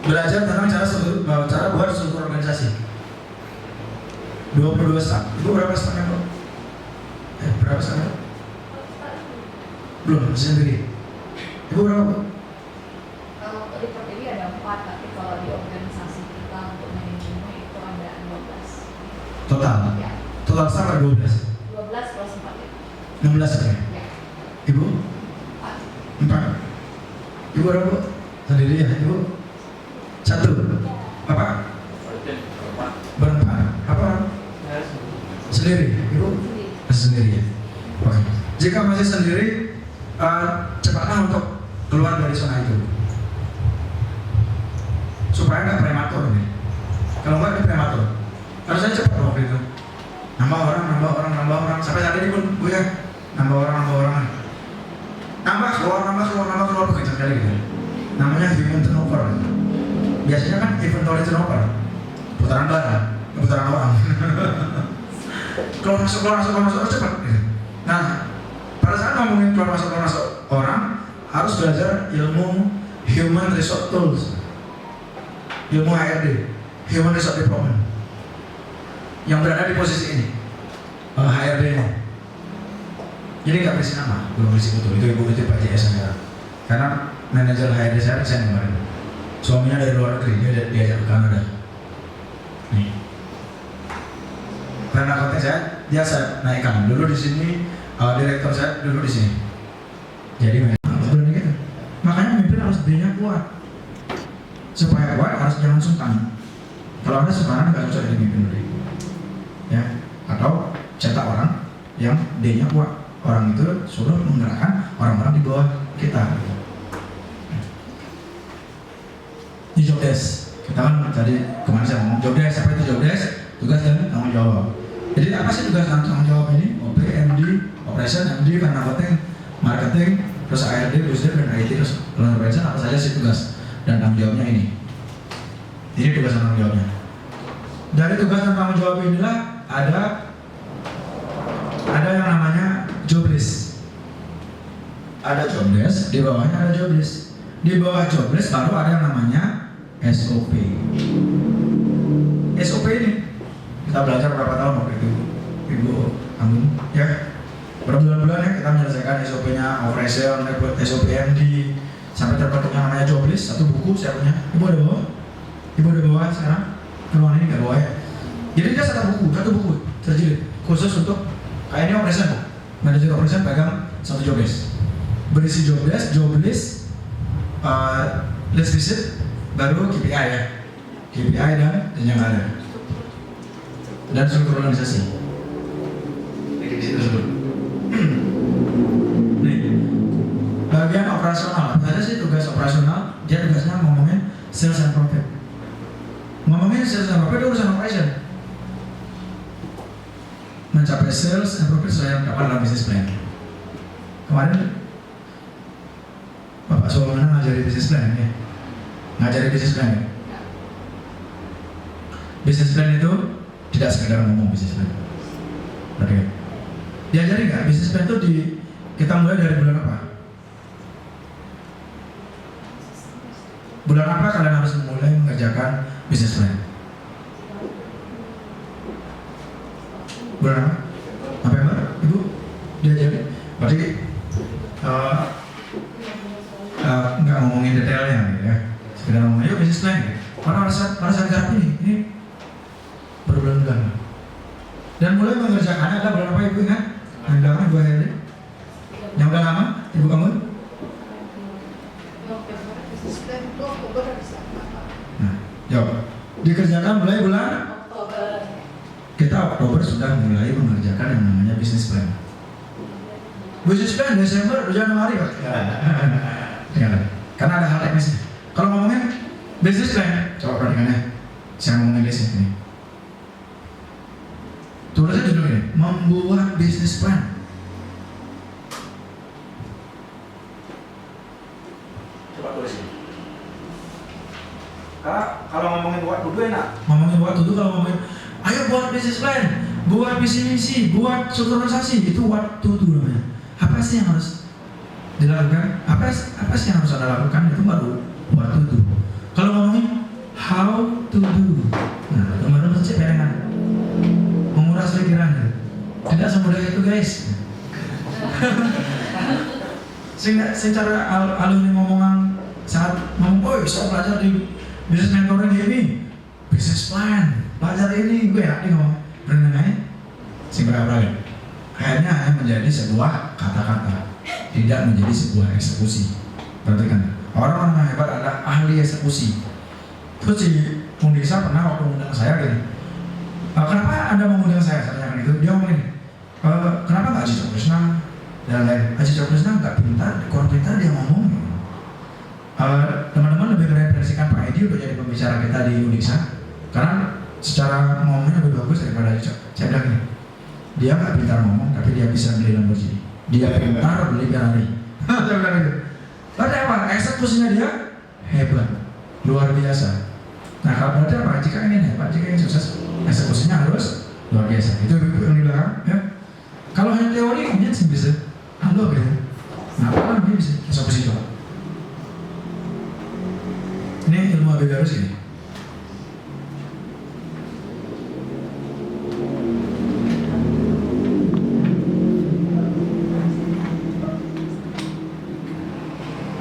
Belajar tentang cara buat struktur organisasi. 22 staff. Ibu berapa staffnya, Bro? Berapa staffnya? Belum, masih sendiri. Ibu berapa, Bu? Kalau di Pertiwi ada 4, tapi kalau di organisasi kita untuk manajemen itu ada 12. Total? Ya. Total staff ada 12? 12 plus 4 ya. 16 ya? Ya. Ibu? 4. 4. Ibu berapa, Bu? Sendiri ya, Ibu? 1. Bapak? Berempat. Apa? Sendiri? Ibu? Sendiri ya? Oke. Jika masih sendiri, cepatlah untuk keluar dari zona itu supaya nggak prematur nih. Kalau nggak ini prematur. Harus saya cepat waktu itu. Nambah orang sampai saat ini pun Bu ya, nambah orang. Nambah keluar begitu kali gitu. Namanya human turnover. Biasanya kan inventory turnover, putaran barang, putaran orang. keluar masuk cepat. Nah, pada saat ngomongin keluar masuk orang, harus belajar ilmu human resource tools, ilmu HRD, human resource development, yang berada di posisi ini, HRD ini. Jadi nggak berisi nama, belum berisi betul. Itu ibu itu Pak JS sekarang. Karena manajer HRD saya resign kemarin. Suaminya dari luar negeri, dia diajak ke Kanada. Nih. Karena konten dia saya naikkan dulu di sini, direktur saya dulu di sini. Jadi sebenarnya gitu. Makanya pemimpin harus D-nya kuat. Supaya kuat harus jangan sungkan. Kalau Anda sungkan nggak cocok jadi pemimpin dulu. Ya, atau cetak orang yang D-nya kuat. Orang itu suruh menggerakkan orang-orang di bawah kita. Ini job desk. Kita kan tadi kemarin saya ngomong job desk. Apa itu job desk? Tugas dan tanggung jawab. Jadi apa sih tugas dan tanggung jawab ini? OP, MD, Operation, MD, marketing, terus ARD, BUSDEM, dan IT, terus operation, apa saja sih tugas dan tanggung jawabnya ini? Ini tugas dan tanggung jawabnya. Dari tugas dan tanggung jawab inilah ada yang namanya job list. Ada job desk, di bawahnya ada job list. Di bawah job list baru ada yang namanya SOP. SOP ini kita belajar berapa tahun waktu itu, Ibu Amin, ya berbulan-bulan ya kita menyelesaikan SOP-nya, operation, SOP MD, sampai terbentuk yang namanya job list, satu buku saya punya. Ibu ada bawa? Ibu ada bawa sekarang? Ke ruangan ini nggak bawa ya? Jadi dia satu buku terjilid khusus untuk kayak ini operation, manajer operation pegang satu job list, berisi job list, list visit, baru KPI ya, KPI dan jenjang karir dan struktur organisasi. Ini di situ tersebut. Nih, bagian operasional, apa aja sih tugas operasional? Dia tugasnya ngomongin sales and profit. Ngomongin sales and profit itu urusan operation. Mencapai sales and profit sesuai yang dapat dalam business plan. Kemarin Bapak Solomon ngajari business plan ya, ngajari business plan ya. Business plan itu tidak sekedar ngomong business plan. Oke. Diajari nggak business plan itu kita mulai dari bulan apa? Bulan apa kalian harus mulai mengerjakan business plan? Bulan apa? November? Ibu diajari? Berarti nggak ngomongin detailnya gitu ya, sekedar ngomongin yuk business plan gitu. Karena pada saat garap ini berbulan-bulan dan mulai mengerjakannya adalah bulan apa ibu ingat? Yang udah lama 2 hari? Yang udah lama ibu kamu? Nah, jawab. Dikerjakan mulai bulan Oktober. kita Oktober sudah mulai mengerjakan yang namanya business plan. Business plan Desember, Januari Pak. Ya, karena ada hal teknisnya. Kalau ngomongin business plan, coba perhatikan ya. Saya ngomongin list ini. Tulisnya judulnya membuat business plan. Coba tulis ini. Kalau ngomongin buat tuduh enak. Ngomongin buat tuduh kalau ngomongin ayo buat business plan, buat visi misi, buat strukturalisasi, itu what to do namanya. Apa sih yang harus dilakukan? Apa sih yang harus Anda lakukan? Itu baru what to do. Kalau ngomongin how to do, nah kemarin mesti perengan, menguras pikiran. Tidak semudah itu guys. Secara alumni ngomongan saat ngomong, saya belajar di business mentoring ini, business plan, belajar ini, gue yakin ngomong, bener aja, sing berapa ya? Akhirnya hanya menjadi sebuah kata-kata, tidak menjadi sebuah eksekusi. Perhatikan, orang-orang yang hebat adalah ahli eksekusi. Terus si Mundisa pernah waktu mengundang saya gini, kenapa Anda mengundang saya? Saya tanyakan itu, dia ngomong ini, kenapa nggak Haji Cokresna dan lain? Haji Cokresna nggak pintar, kurang pintar dia ngomong. Teman-teman lebih mereferensikan Pak Edi untuk jadi pembicara kita di Unisa, karena secara ngomongnya lebih bagus daripada Haji Cok. Saya bilang gini, dia nggak pintar ngomong, tapi dia bisa beli Lamborghini. Dia pintar beli Ferrari. Saya bilang gitu. Berarti apa? Eksekusinya dia hebat, luar biasa. Nah, kalau berarti apa? Jika ingin hebat, jika ingin sukses, eksekusinya harus luar biasa. Itu yang di belakang, ya. Kalau hanya teori, ini sih bisa. Halo gitu. Nah, apa dia bisa eksekusi coba. Ini ilmu Abigarus ini.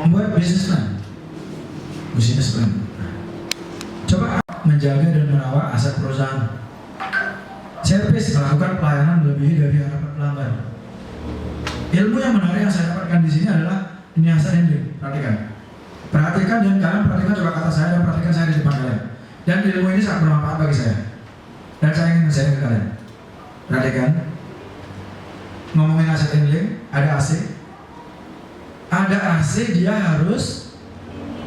Membuat business plan. Business plan. Coba menjaga dan merawat aset perusahaan. Service melakukan pelayanan melebihi dari harapan pelanggan. Ilmu yang menarik yang saya dapatkan di sini adalah ini aset handling. Perhatikan dan kalian perhatikan coba kata saya dan perhatikan saya di depan kalian. Dan ilmu ini sangat bermanfaat bagi saya. Dan saya ingin men-sharing ke kalian. Perhatikan. Ngomongin aset handling, ada AC. Ada AC dia harus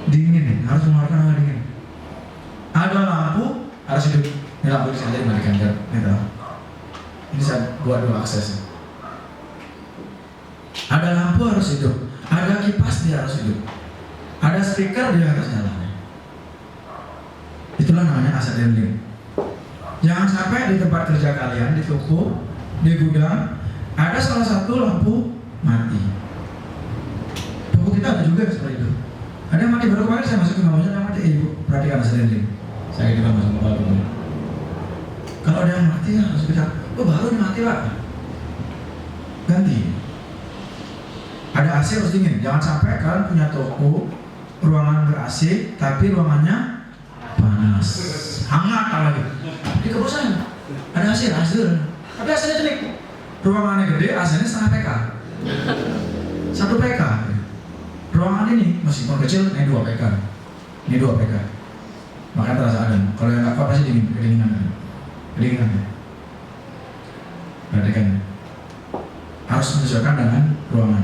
dingin, harus mengeluarkan hawa dingin. Ada lampu, harus hidup. Ini lampu bisa jadi matikan kan? Ini saya buat 2 akses. Ada lampu harus hidup. Ada kipas dia harus hidup. Ada speaker dia harus nyala. Itulah namanya aset handling. Jangan sampai di tempat kerja kalian, di toko, di gudang, ada salah satu lampu mati. Toko kita ada juga seperti itu. Ada yang mati, baru kemarin saya masuk ke mamanya, ada mati. Ibu, perhatikan aset handling. Saya juga masuk ke bawah. Kalau ada yang mati, harus kita, oh baru mati Pak, ganti. Ada AC harus dingin. Jangan sampai kalian punya toko ruangan ber-AC tapi ruangannya panas, hangat lagi. Di kebosan ada AC, tapi AC-nya jelek. Ruangannya gede, AC-nya setengah PK, 1 PK. Ruangan ini meskipun kecil, ini 2 PK, ini 2 PK. Makanya terasa adem. Kalau yang nggak kuat pasti dingin, kedinginan. Perhatikan, harus menyesuaikan dengan ruangan.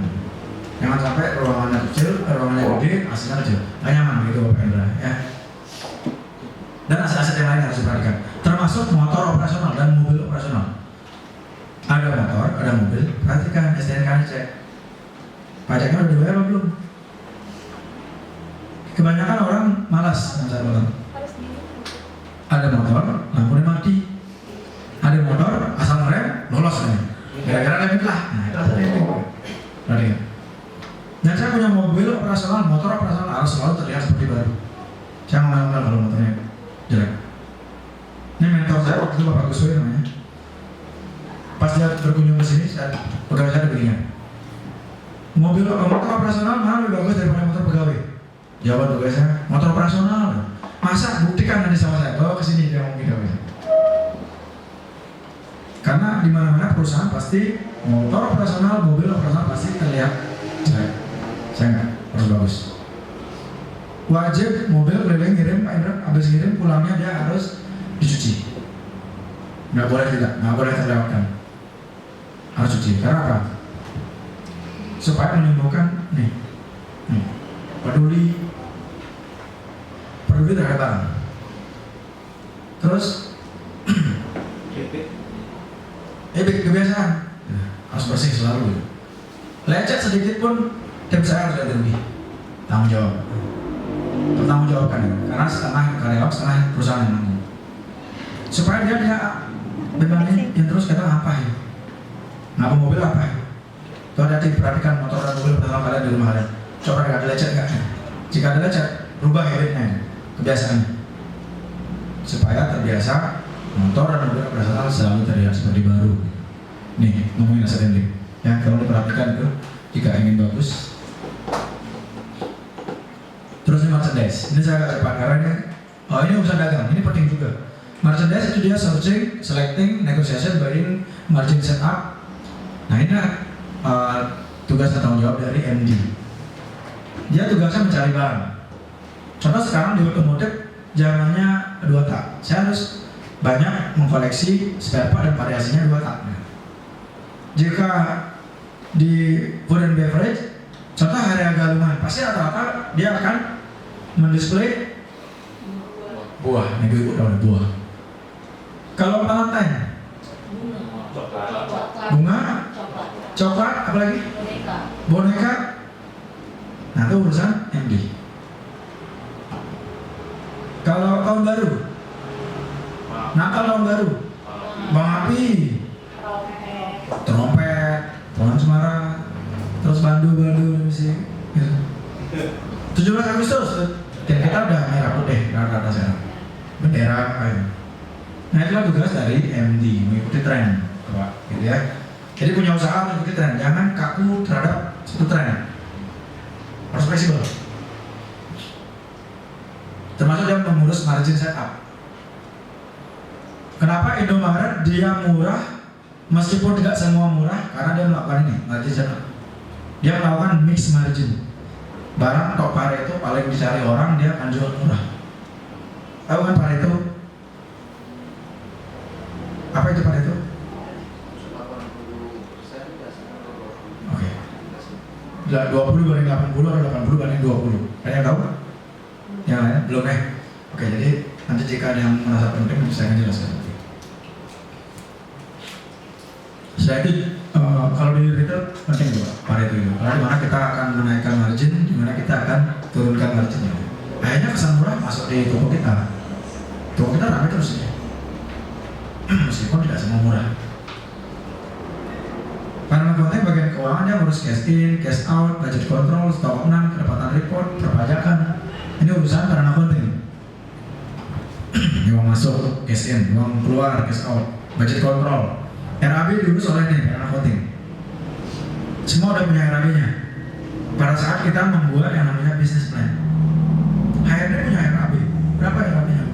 Jangan sampai ruangannya kecil, ruangannya gede, AC-nya kecil, nggak nyaman gitu Bapak Indra ya. Dan aset-aset yang lain harus diperhatikan, termasuk motor operasional dan mobil operasional. Ada motor, ada mobil, perhatikan STNK-nya cek. Pajaknya udah dibayar atau belum? Kebanyakan orang malas mencari motor. Harus dingin. Ada motor, lampunya mati. Ada motor, asal ngerem, lolos nih. Gara-gara rem lah. Nah itu asalnya itu. Perhatikan. Dan saya punya mobil operasional, motor operasional harus selalu terlihat seperti baru. Saya ngomong kalau motornya jelek. Ini mentor saya waktu itu Bapak Guswe namanya. Pas dia berkunjung ke sini, pegawai saya begini. Mobil motor operasional mana lebih bagus daripada motor pegawai? Jawaban pegawai saya, motor operasional. Masa buktikan nanti sama saya, bawa ke sini dia ngomong gitu. Karena di mana-mana perusahaan pasti motor operasional, mobil operasional pasti terlihat jelek. Saya enggak, harus bagus. Wajib mobil keliling ngirim Pak Indra, habis ngirim pulangnya dia harus dicuci. Nggak boleh tidak, nggak boleh terlewatkan. Harus cuci. Karena apa? Supaya menimbulkan peduli terhadap barang. Terus kebiasaan harus bersih selalu. Lecet sedikit pun tim saya harus ada lebih tanggung jawab. Bertanggung jawabkan karena setengah karyawan, setengah perusahaan yang nanggung. Supaya dia bebannya yang terus kata apa ya? Ngapa mobil apa ya? Kalau ada perhatikan motor dan mobil pertama kalian di rumah kalian. Coba ada lecet nggak? Jika ada lecet, rubah habitnya, kebiasaannya. Supaya terbiasa motor dan mobil operasional selalu terlihat seperti baru. Nih ngomongin aset handling. Ya kalau diperhatikan itu jika ingin bagus. Terus ini merchandise. Ini saya agak cepat karena ini urusan dagang. Ini penting juga. Merchandise itu dia searching, selecting, negotiation, buying, margin setup. Nah ini tugas dan tanggung jawab dari MD. Dia tugasnya mencari barang. Contoh sekarang di otomotif zamannya 2 tak. Saya harus banyak mengkoleksi spare part dan variasinya 2 tak. Jika di food and beverage, contoh area galungan, pasti rata-rata dia akan mendisplay buah. Nih ibu tahu buah. Kalau Valentine, bunga, coklat, apa lagi? Boneka. Nah itu urusan MD. Kalau tahun baru, Natal tahun baru, Bang Api, trompet, pohon cemara, terus bandu musik. 17 Agustus, dan kita udah merah putih, rata-rata sekarang. Bendera, nah itulah tugas dari MD, mengikuti tren, gitu ya. Jadi punya usaha mengikuti tren, jangan kaku terhadap satu tren. Harus fleksibel. Termasuk dia mengurus margin setup. Kenapa Indomaret dia murah meskipun tidak semua murah? Karena dia melakukan ini, margin setup. Dia melakukan mix margin. Barang top Pareto paling dicari orang dia akan jual murah. Tahu kan Pareto? Apa itu Pareto? Oke. 20 banding 80 atau 80 banding 20. Ada yang tahu? Yang lain? Belum ya? Oke, jadi nanti jika ada yang merasa penting saya akan jelaskan. Setelah itu kalau di retail penting juga Pareto itu. Karena dimana kita akan menaikkan margin, dimana kita akan turunkan marginnya. Akhirnya kesan murah masuk di toko kita. Toko kita ramai terus ya. Meskipun tidak semua murah. Karena konten bagian keuangan dia ngurus cash in, cash out, budget control, stock on, kedapatan report, perpajakan. Ini urusan karena konten. Uang masuk, cash in, uang keluar, cash out, budget control. RAB diurus oleh ini, karena konten. Semua udah punya RAB-nya. pada saat kita membuat yang namanya business plan. HRD punya RAB. Berapa RAB-nya?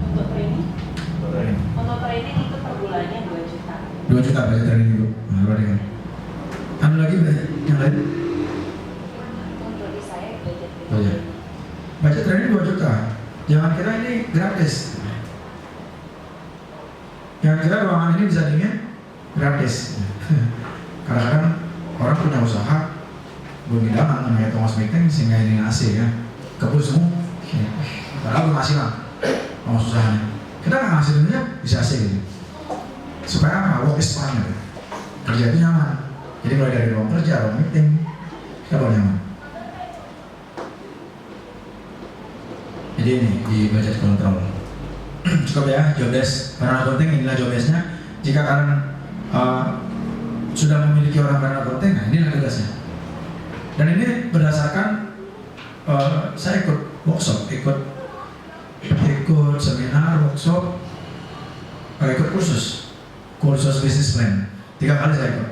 Untuk training, Betul. untuk training itu per bulannya 2 juta. 2 juta budget training dulu. Nah, luar kan. Ada lagi yang lain? Untuk di saya budget gitu. Oh, iya. Budget training 2 juta. Jangan kira ini gratis. Jangan kira ruangan ini bisa dingin gratis. Kadang-kadang orang punya usaha belum hidangan namanya Thomas Meeting sehingga ini AC ya. Kebun semua. Padahal belum hasil lah. Thomas usahanya. Kita nggak hasilnya bisa AC gitu. Supaya apa? Work is fun gitu. Kerja itu nyaman. Jadi mulai dari ruang kerja, ruang meeting, kita baru nyaman. Jadi ini di budget control. Cukup ya, job desk. Karena penting inilah job desk-nya. Jika kalian sudah memiliki orang karena penting, nah inilah tugasnya. Dan ini berdasarkan saya ikut workshop, ikut seminar, workshop, ikut kursus business plan. 3 kali saya ikut.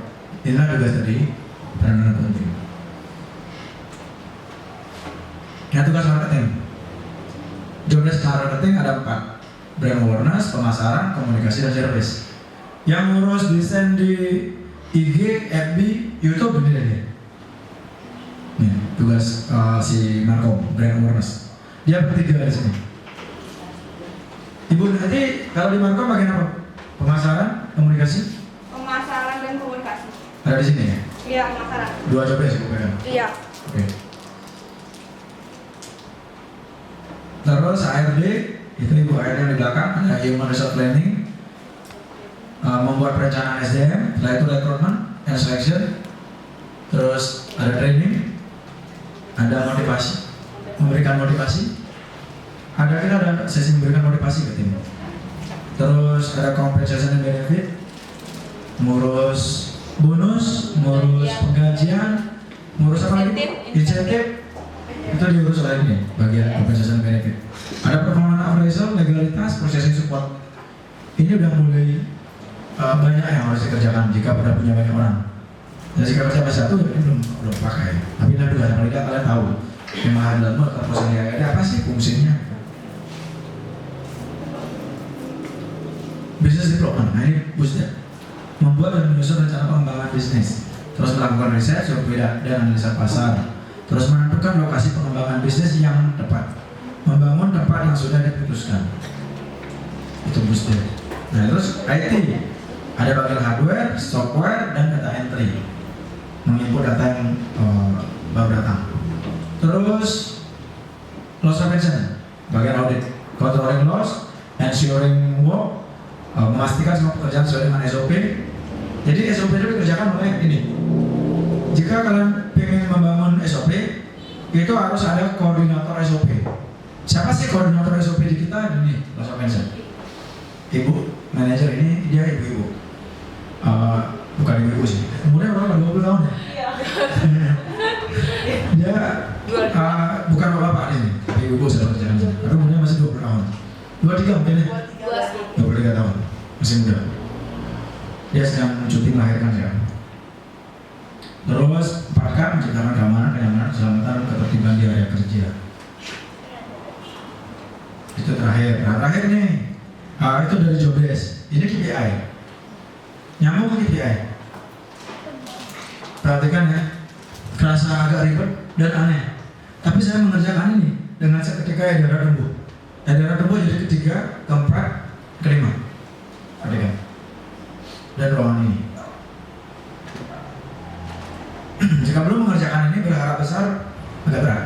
Inilah tugas tadi karena penting. Ya tugas marketing. Job desk marketing ada 4. Brand awareness, pemasaran, komunikasi, dan service. Yang ngurus desain di IG, FB, YouTube ini deh. Nih, tugas si Marco, brand awareness. Dia bertiga di sini. Ibu nanti kalau di Marco bagian apa? Pemasaran, komunikasi? Pemasaran dan komunikasi. Ada di sini ya? Iya, pemasaran. 2 job desk ya? Iya. Oke. Terus ARD, itu ibu ARD yang di belakang, ada Human Resource Planning, membuat perencanaan SDM, setelah itu recruitment and selection, terus ada training, ada motivasi, memberikan motivasi, kita ada sesi memberikan motivasi ke tim, terus ada compensation and benefit, ngurus bonus, ngurus penggajian, ngurus apa lagi? Insentif. Itu diurus oleh ini bagian compensation benefit. Ada performance appraisal, legalitas, processing support. Ini udah mulai banyak yang harus dikerjakan jika pada punya banyak orang. Dan jika kerja pas satu ini belum pakai. Tapi ini juga paling tidak kalian tahu yang mahal dalam proses yang ada apa sih fungsinya? Business development. Nah ini busnya membuat dan menyusun rencana pengembangan bisnis. Terus melakukan riset, survei dan analisa pasar. Terus menentukan lokasi pengembangan bisnis yang tepat, membangun tempat yang sudah diputuskan. Itu busnya. Nah terus IT, ada bagian hardware, software, dan data entry, menginput data yang baru datang. Terus loss prevention, bagian audit, controlling loss, ensuring work, memastikan semua pekerjaan sesuai dengan SOP. Jadi SOP itu dikerjakan oleh ini. Jika kalian ingin membangun SOP, itu harus ada koordinator SOP. Siapa sih koordinator SOP di kita? Ini, langsung mention. Ibu, manajer ini dia ibu-ibu. Bukan ibu-ibu sih. Umurnya berapa? 20 tahun ya? Iya. Dia bukan bapak ini, tapi ibu sudah berjalan. Tapi umurnya masih 20 tahun. 23 mungkin ya? 23 tahun. Masih muda. Dia sedang cuti melahirkan sekarang. Terus 4K menciptakan keamanan, kenyamanan, keselamatan, ketertiban di area kerja. Itu terakhir. Nah terakhir nih, itu dari job desk. Ini KPI. Nyambung ke KPI. Perhatikan ya, kerasa agak ribet dan aneh. Tapi saya mengerjakan ini dengan seketika edara tumbuh. Edara tumbuh jadi ketiga, keempat, kelima. Perhatikan. Dan ruangan ini. Jika belum mengerjakan ini berharap besar agak berat.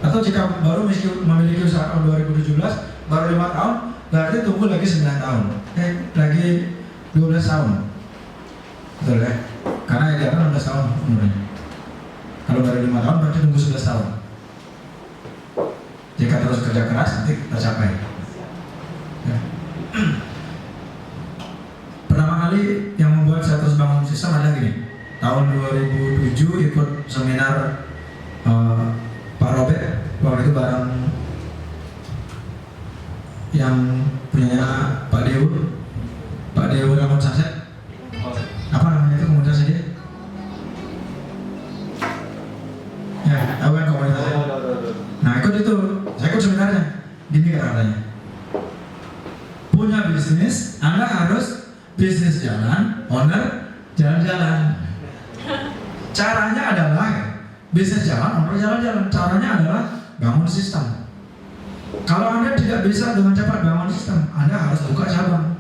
Atau jika baru memiliki usaha tahun 2017 baru 5 tahun, berarti tunggu lagi 9 tahun. Lagi 12 tahun. Betul ya? Karena idealnya 16 tahun umurnya. Kalau baru 5 tahun berarti tunggu 11 tahun. Jika terus kerja keras nanti tercapai. Ya. Pertama kali yang membuat saya terus bangun sistem ada gini. Tahun 2007 ikut seminar Pak Robert, waktu itu bareng yang punya Pak Dewo Ramon Sunset. Apa namanya itu komunitasnya dia? katanya. Punya bisnis, Anda harus bisnis jalan, owner jalan-jalan. Caranya adalah bisnis jalan, owner jalan-jalan. Caranya adalah bangun sistem. Kalau Anda tidak bisa dengan cepat bangun sistem, Anda harus buka cabang.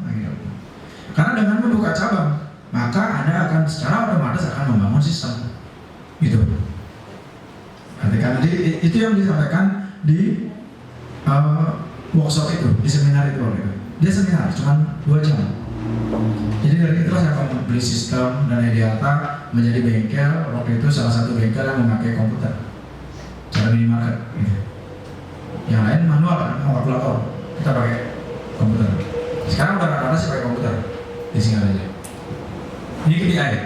Karena dengan membuka cabang, maka Anda akan secara otomatis akan membangun sistem. Gitu. Nanti itu yang disampaikan di workshop itu, di seminar itu. Dia seminar, cuma 2 jam. Jadi dari itulah saya akan beli sistem dan Idealta menjadi bengkel. Waktu itu salah satu bengkel yang memakai komputer, cara minimarket. Gitu. Yang lain manual, kalkulator. Kita pakai komputer. Sekarang udah rata-rata sih pakai komputer. Disingkat aja. Ini KPI.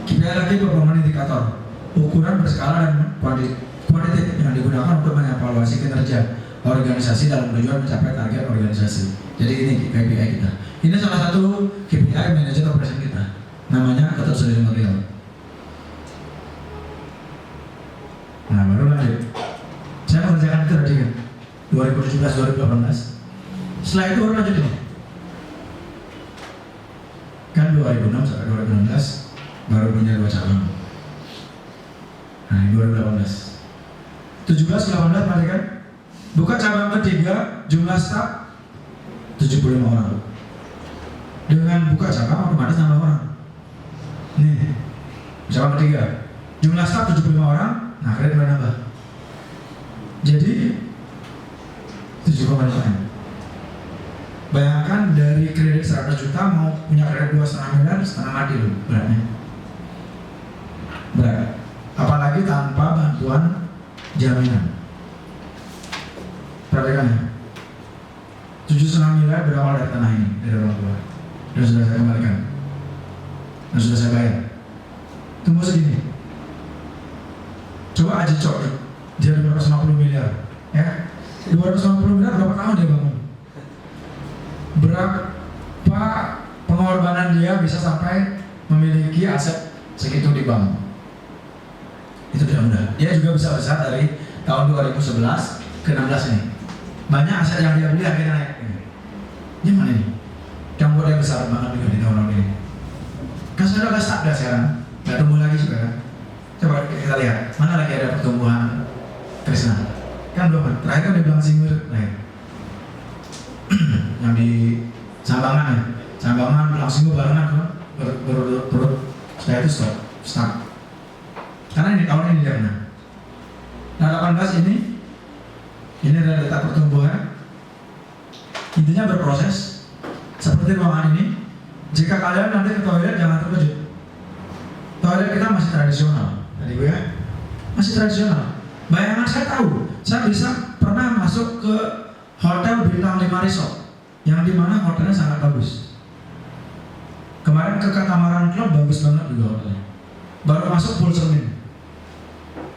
KPI lagi performance indikator, ukuran berskala dan kuantitatif yang digunakan untuk mengevaluasi kinerja organisasi dalam tujuan mencapai target organisasi. Jadi ini KPI kita. Ini salah satu KPI manajer operation kita. Namanya ketersediaan material. Nah, baru lanjut. Saya mengerjakan itu tadi kan 2017-2018. Setelah itu baru lanjut ini. Kan 2006 sampai 2016 baru punya 2 cabang. Nah, ini 2018. 17-18 masih kan? Buka cabang ketiga, jumlah staf 75 orang. Dengan buka cabang otomatis nambah orang. Nih, cabang ketiga, jumlah staf 75 orang, nah kredit mulai nambah. Jadi 7,5 M. Bayangkan dari kredit 100 juta mau punya kredit 2,5 miliar, setengah mati loh beratnya. Berat. Apalagi tanpa bantuan jaminan. Perhatikan ya. 7,5 miliar berawal dari tanah ini, dari orang tua. Dan sudah saya kembalikan. Dan sudah saya bayar. Tunggu segini. Coba aja cok, dia 250 miliar. Ya, 250 miliar berapa tahun dia bangun? Berapa pengorbanan dia bisa sampai memiliki aset segitu di bank? Itu tidak mudah. Dia juga bisa besar dari tahun 2011 ke 16 ini. Banyak aset yang dia beli akhirnya naik. Ini mana ini? Yang buat dia besar banget juga di tahun ini. Kan sudah agak stuck dah sekarang. Gak tumbuh lagi juga kan? Coba kita lihat. Mana lagi ada pertumbuhan Krishna? Kan belum. Terakhir kan dia bilang Singwir. Yang di Sambangan ya. Sambangan bilang Singwir barengan kan? Berurut. Setelah itu stop. Karena ini tahun ini dia menang. Nah 18 ini adalah data pertumbuhan. Intinya berproses seperti ruangan ini. Jika kalian nanti ke toilet jangan terkejut. Toilet kita masih tradisional, tadi gue ya, masih tradisional. Bayangan saya tahu, saya bisa pernah masuk ke hotel bintang 5 resort, yang dimana hotelnya sangat bagus. Kemarin ke Katamaran Club bagus banget juga hotelnya. Baru masuk full cermin.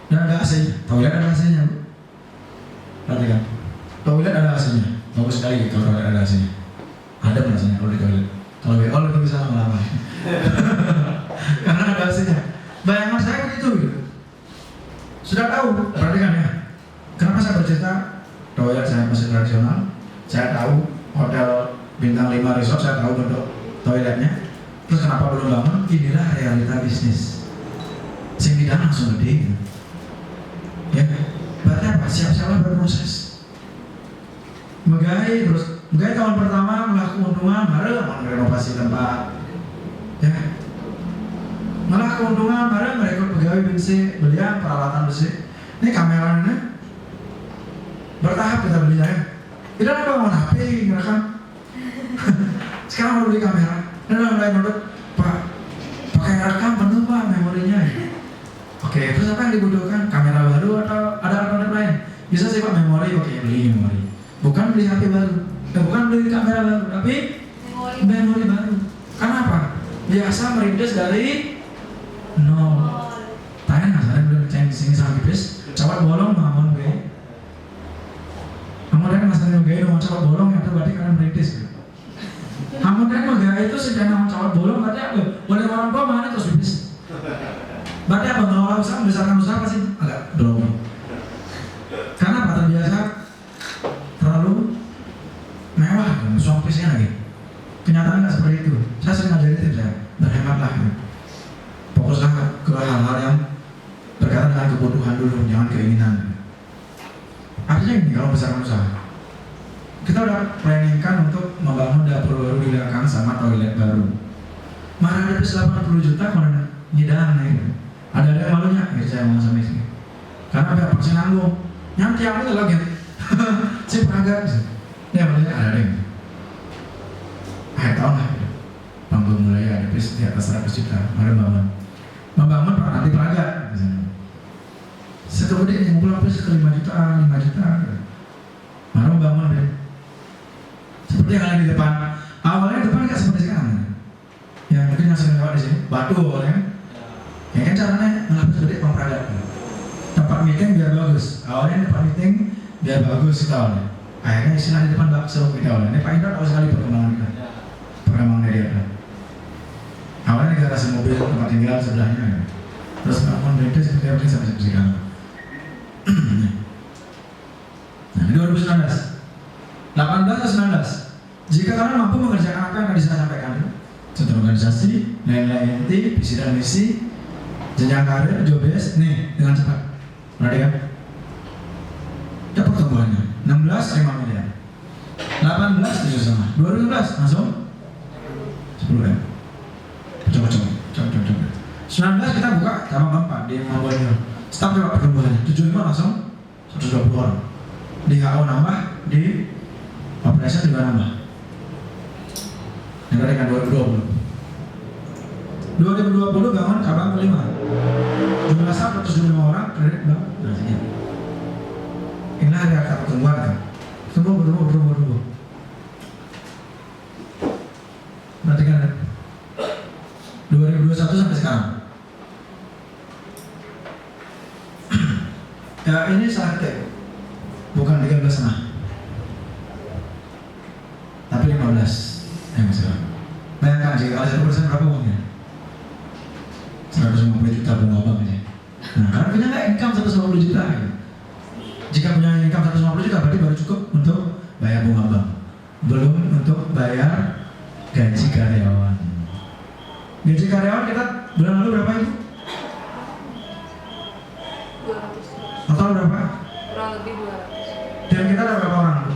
Dan ada AC-nya, toilet ada AC-nya. Perhatikan, toilet ada AC-nya, bagus sekali kalau toilet ada AC-nya. Ada AC-nya kalau di toilet. Kalau WO lebih bisa lama-lama. Karena ada AC-nya. Bayangan saya begitu gitu. Sudah tahu, perhatikan ya. Kenapa saya bercerita toilet saya masih tradisional? Saya tahu hotel bintang 5 resort, saya tahu bentuk toiletnya. Terus kenapa belum bangun? Inilah realita bisnis. Sing tidak langsung gede gitu. Ya, berarti apa? Siap-siaplah berproses. Megai terus, megai tahun pertama melakukan keuntungan, baru merenovasi tempat. Ya, malah keuntungan, baru merekrut pegawai besi, belian peralatan besi. Ini kamera ini bertahap kita belinya ya. Tidak ada bangun HP, kan? Sekarang mau beli kamera, dan mulai menurut Pak, pakai rekam penuh Pak memorinya. Oke, terus apa yang dibutuhkan? Kamera baru atau ada alternatif lain? Bisa sih Pak memori, oke beli memori. Bukan beli HP baru, bukan beli kamera baru, tapi memori baru. Kenapa? Biasa merintis dari nol. Tanya nggak saya belum sini sama tipis, cawat bolong bangun gue. Kamu kan masalah gue dong cawat bolong itu berarti kalian merintis. Kamu kan gue itu sedang cawat bolong berarti apa? Boleh orang tua mana terus tipis. Berarti apa? Mengelola usaha, membesarkan usaha pasti agak belum. Karena apa? Terbiasa terlalu suang pisnya lagi. Kenyataan nggak seperti itu. Saya sering ngajarin tim saya, berhematlah. Gitu. Fokuslah ke hal-hal yang berkaitan dengan kebutuhan dulu, jangan keinginan. Artinya ini kalau besar usaha, kita udah planningkan untuk membangun dapur baru di belakang sama toilet baru. Marah ada 80 juta kalau nyidang gitu. Ada yang malunya, gitu saya ngomong sama istri. Karena pihak vaksin nanggung, nanti aku tuh lagi, saya peragak gitu. Dia malunya ada yang akhir tahun lah gitu. Bangun mulai ada di atas 100 juta, mari membangun nanti peragak gitu. Setelah dia ngumpul apa sih ke 5 juta gitu. Mari membangun deh. Seperti yang ada di depan, awalnya depan nggak seperti sekarang. Ya mungkin yang sering lewat di sini, batu awalnya. Ya kan caranya ngelakuin seperti pemperagak. Tempat meeting biar bagus. Awalnya tempat meeting biar bagus kita awalnya. Akhirnya istilah di depan bakso kita awalnya. Ini Pak Indra tahu sekali perkembangan kita. Perkembangan dari dia. Awalnya di garasi mobil tempat tinggal sebelahnya. Terus bangun beda seperti apa sampai sekarang. Nah, 2019. 18 atau 19. Jika kalian mampu mengerjakan apa yang tadi saya sampaikan, contoh organisasi, nilai inti, visi dan misi, jenjang karir, job desk, nih dengan cepat. Perhatikan. Ya pertumbuhannya 16 5 miliar, 18 7,5, 2019 langsung 10 kan. Coba. 19 kita buka cabang 4 di Mambonya. Staf coba pertumbuhannya 75 langsung 120 orang. Di HO nambah, di operasi juga nambah. Yang kan 2020 bangun cabang kelima. Jumlah staff 175 orang, kredit banget. Nah, sini. Inilah ada kata pertumbuhan kan. Tumbuh. Perhatikan kan. 2021 sampai sekarang. Ya ini salah kita. Bukan 13,5. Tapi 15. Masalah. Bayangkan jika kalau 1% berapa uangnya? 150 juta bunga bank aja. Nah, karena punya nggak income 150 juta ya. Jika punya income 150 juta berarti baru cukup untuk bayar bunga bank. Belum untuk bayar gaji karyawan. Gaji karyawan kita bulan lalu berapa itu? 200. Total berapa? Kurang lebih 200. Dan kita ada berapa orang?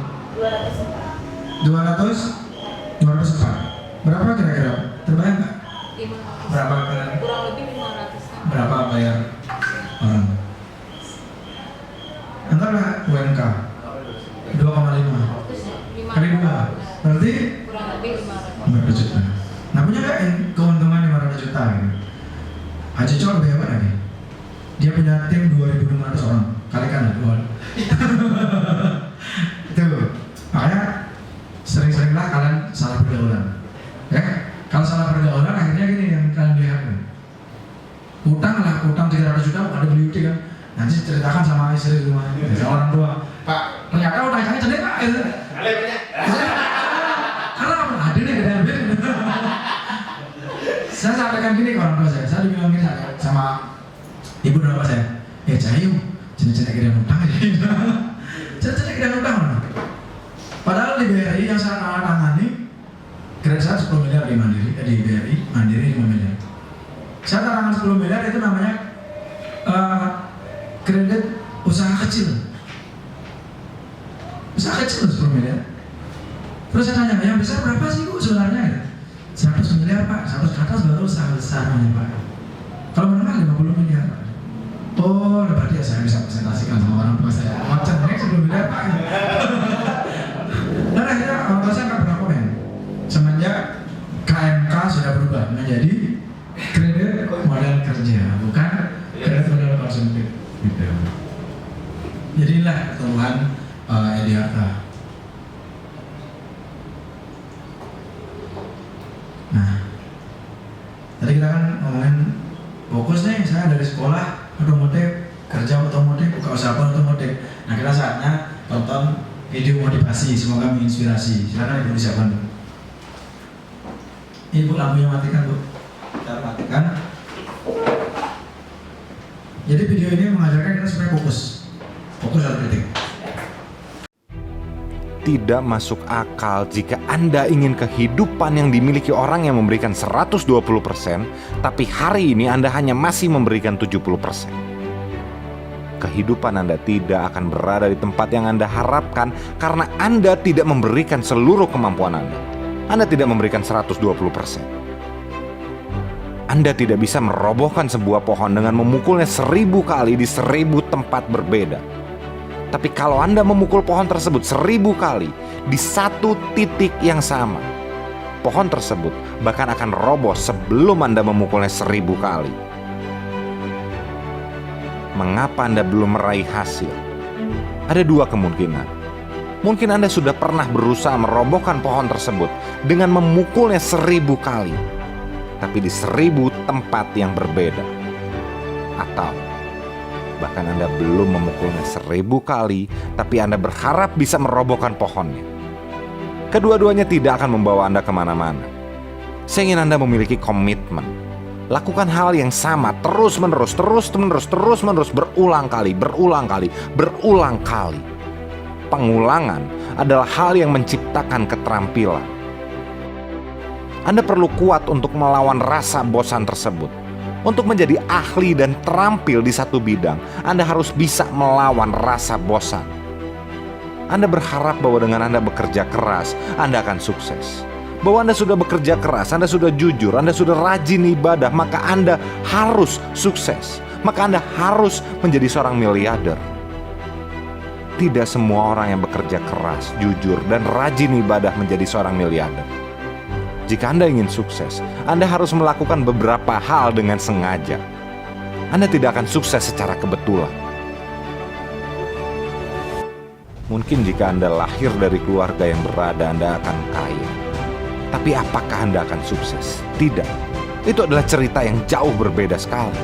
204. Berapa kira-kira? Terbayang nggak? 500. Berapa kalian? Kurang lebih 500. Berapa bayar orang? Antarlah UMK 2,5 kali 2 berarti Kurang lebih 500. 500 juta. Nah punya nggak keuntungan 500 juta gitu? Haji Cok lebih hebat lagi. Dia punya tim 2.500 orang. Kalikan lah 2. Itu makanya sering-seringlah kalian salah pergaulan. Ya, kalau salah pergaulan akhirnya gini yang kalian lihat. Utang 300 juta ada beli UT kan. Nanti ceritakan sama istri di rumah, sama orang tua. Pak, ternyata utangnya cendek Pak. Karena apa? Ada nih gede. Saya sampaikan gini ke orang tua saya dibilang gini sama ibu dan bapak saya. Cahayu, cendek gede utang aja. Cendek gede utang mana? Padahal di BRI yang saya tangani kredit saya 10 miliar di Mandiri, di BRI Mandiri 5 miliar. Saya tarangan 10 miliar itu namanya kredit usaha kecil. Usaha kecil 10 miliar. Terus saya tanya, yang besar berapa sih Bu sebenarnya? 100 miliar Pak, 100 ke atas baru usaha besar namanya Pak. Kalau menengah 50 miliar Pak. Oh, berarti ya saya bisa presentasikan sama orang tua saya. Macam ini 10 miliar Pak. Dan akhirnya orang tua saya nggak pernah komen. Semenjak KMK sudah berubah menjadi kredit modal kerja, bukan kredit modal konsumtif. Gitu. Jadi inilah pertumbuhan EDHK. Nah, tadi kita kan ngomongin fokus nih, saya dari sekolah otomotif, kerja otomotif, buka usaha otomotif. Nah, kita saatnya tonton video motivasi, semoga menginspirasi. Silakan Ibu disiapkan dulu. Ibu lampunya matikan Bu. Kita matikan. Jadi video ini mengajarkan kita supaya fokus 1 detik. tidak masuk akal jika Anda ingin kehidupan yang dimiliki orang yang memberikan 120%, tapi hari ini Anda hanya masih memberikan 70%. Kehidupan Anda tidak akan berada di tempat yang Anda harapkan karena Anda tidak memberikan seluruh kemampuan Anda. Anda tidak memberikan 120%. Anda tidak bisa merobohkan sebuah pohon dengan memukulnya 1000 kali di 1000 tempat berbeda. Tapi kalau Anda memukul pohon tersebut 1000 kali di satu titik yang sama, pohon tersebut bahkan akan roboh sebelum Anda memukulnya 1000 kali. Mengapa Anda belum meraih hasil? Ada dua kemungkinan. Mungkin Anda sudah pernah berusaha merobohkan pohon tersebut dengan memukulnya 1000 kali, tapi di 1000 tempat yang berbeda. Atau bahkan Anda belum memukulnya 1000 kali, tapi Anda berharap bisa merobohkan pohonnya. Kedua-duanya tidak akan membawa Anda kemana-mana. Saya ingin Anda memiliki komitmen. Lakukan hal yang sama terus-menerus, berulang kali. Pengulangan adalah hal yang menciptakan keterampilan. Anda perlu kuat untuk melawan rasa bosan tersebut. Untuk menjadi ahli dan terampil di satu bidang, Anda harus bisa melawan rasa bosan. Anda berharap bahwa dengan Anda bekerja keras, Anda akan sukses. Bahwa Anda sudah bekerja keras, Anda sudah jujur, Anda sudah rajin ibadah, maka Anda harus sukses. Maka Anda harus menjadi seorang miliarder. Tidak semua orang yang bekerja keras, jujur, dan rajin ibadah menjadi seorang miliarder. Jika Anda ingin sukses, Anda harus melakukan beberapa hal dengan sengaja. Anda tidak akan sukses secara kebetulan. Mungkin jika Anda lahir dari keluarga yang berada, Anda akan kaya. Tapi apakah Anda akan sukses? Tidak. Itu adalah cerita yang jauh berbeda sekali.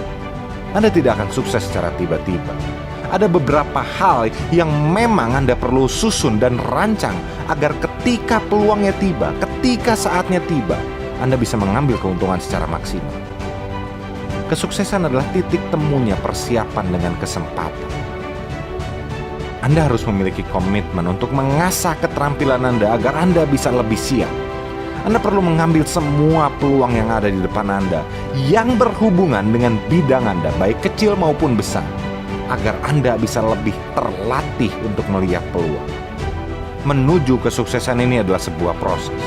Anda tidak akan sukses secara tiba-tiba. Ada beberapa hal yang memang Anda perlu susun dan rancang agar ketika peluangnya tiba, ketika saatnya tiba, Anda bisa mengambil keuntungan secara maksimal. Kesuksesan adalah titik temunya persiapan dengan kesempatan. Anda harus memiliki komitmen untuk mengasah keterampilan Anda agar Anda bisa lebih siap. Anda perlu mengambil semua peluang yang ada di depan Anda yang berhubungan dengan bidang Anda, baik kecil maupun besar, agar Anda bisa lebih terlatih untuk melihat peluang. Menuju kesuksesan ini adalah sebuah proses.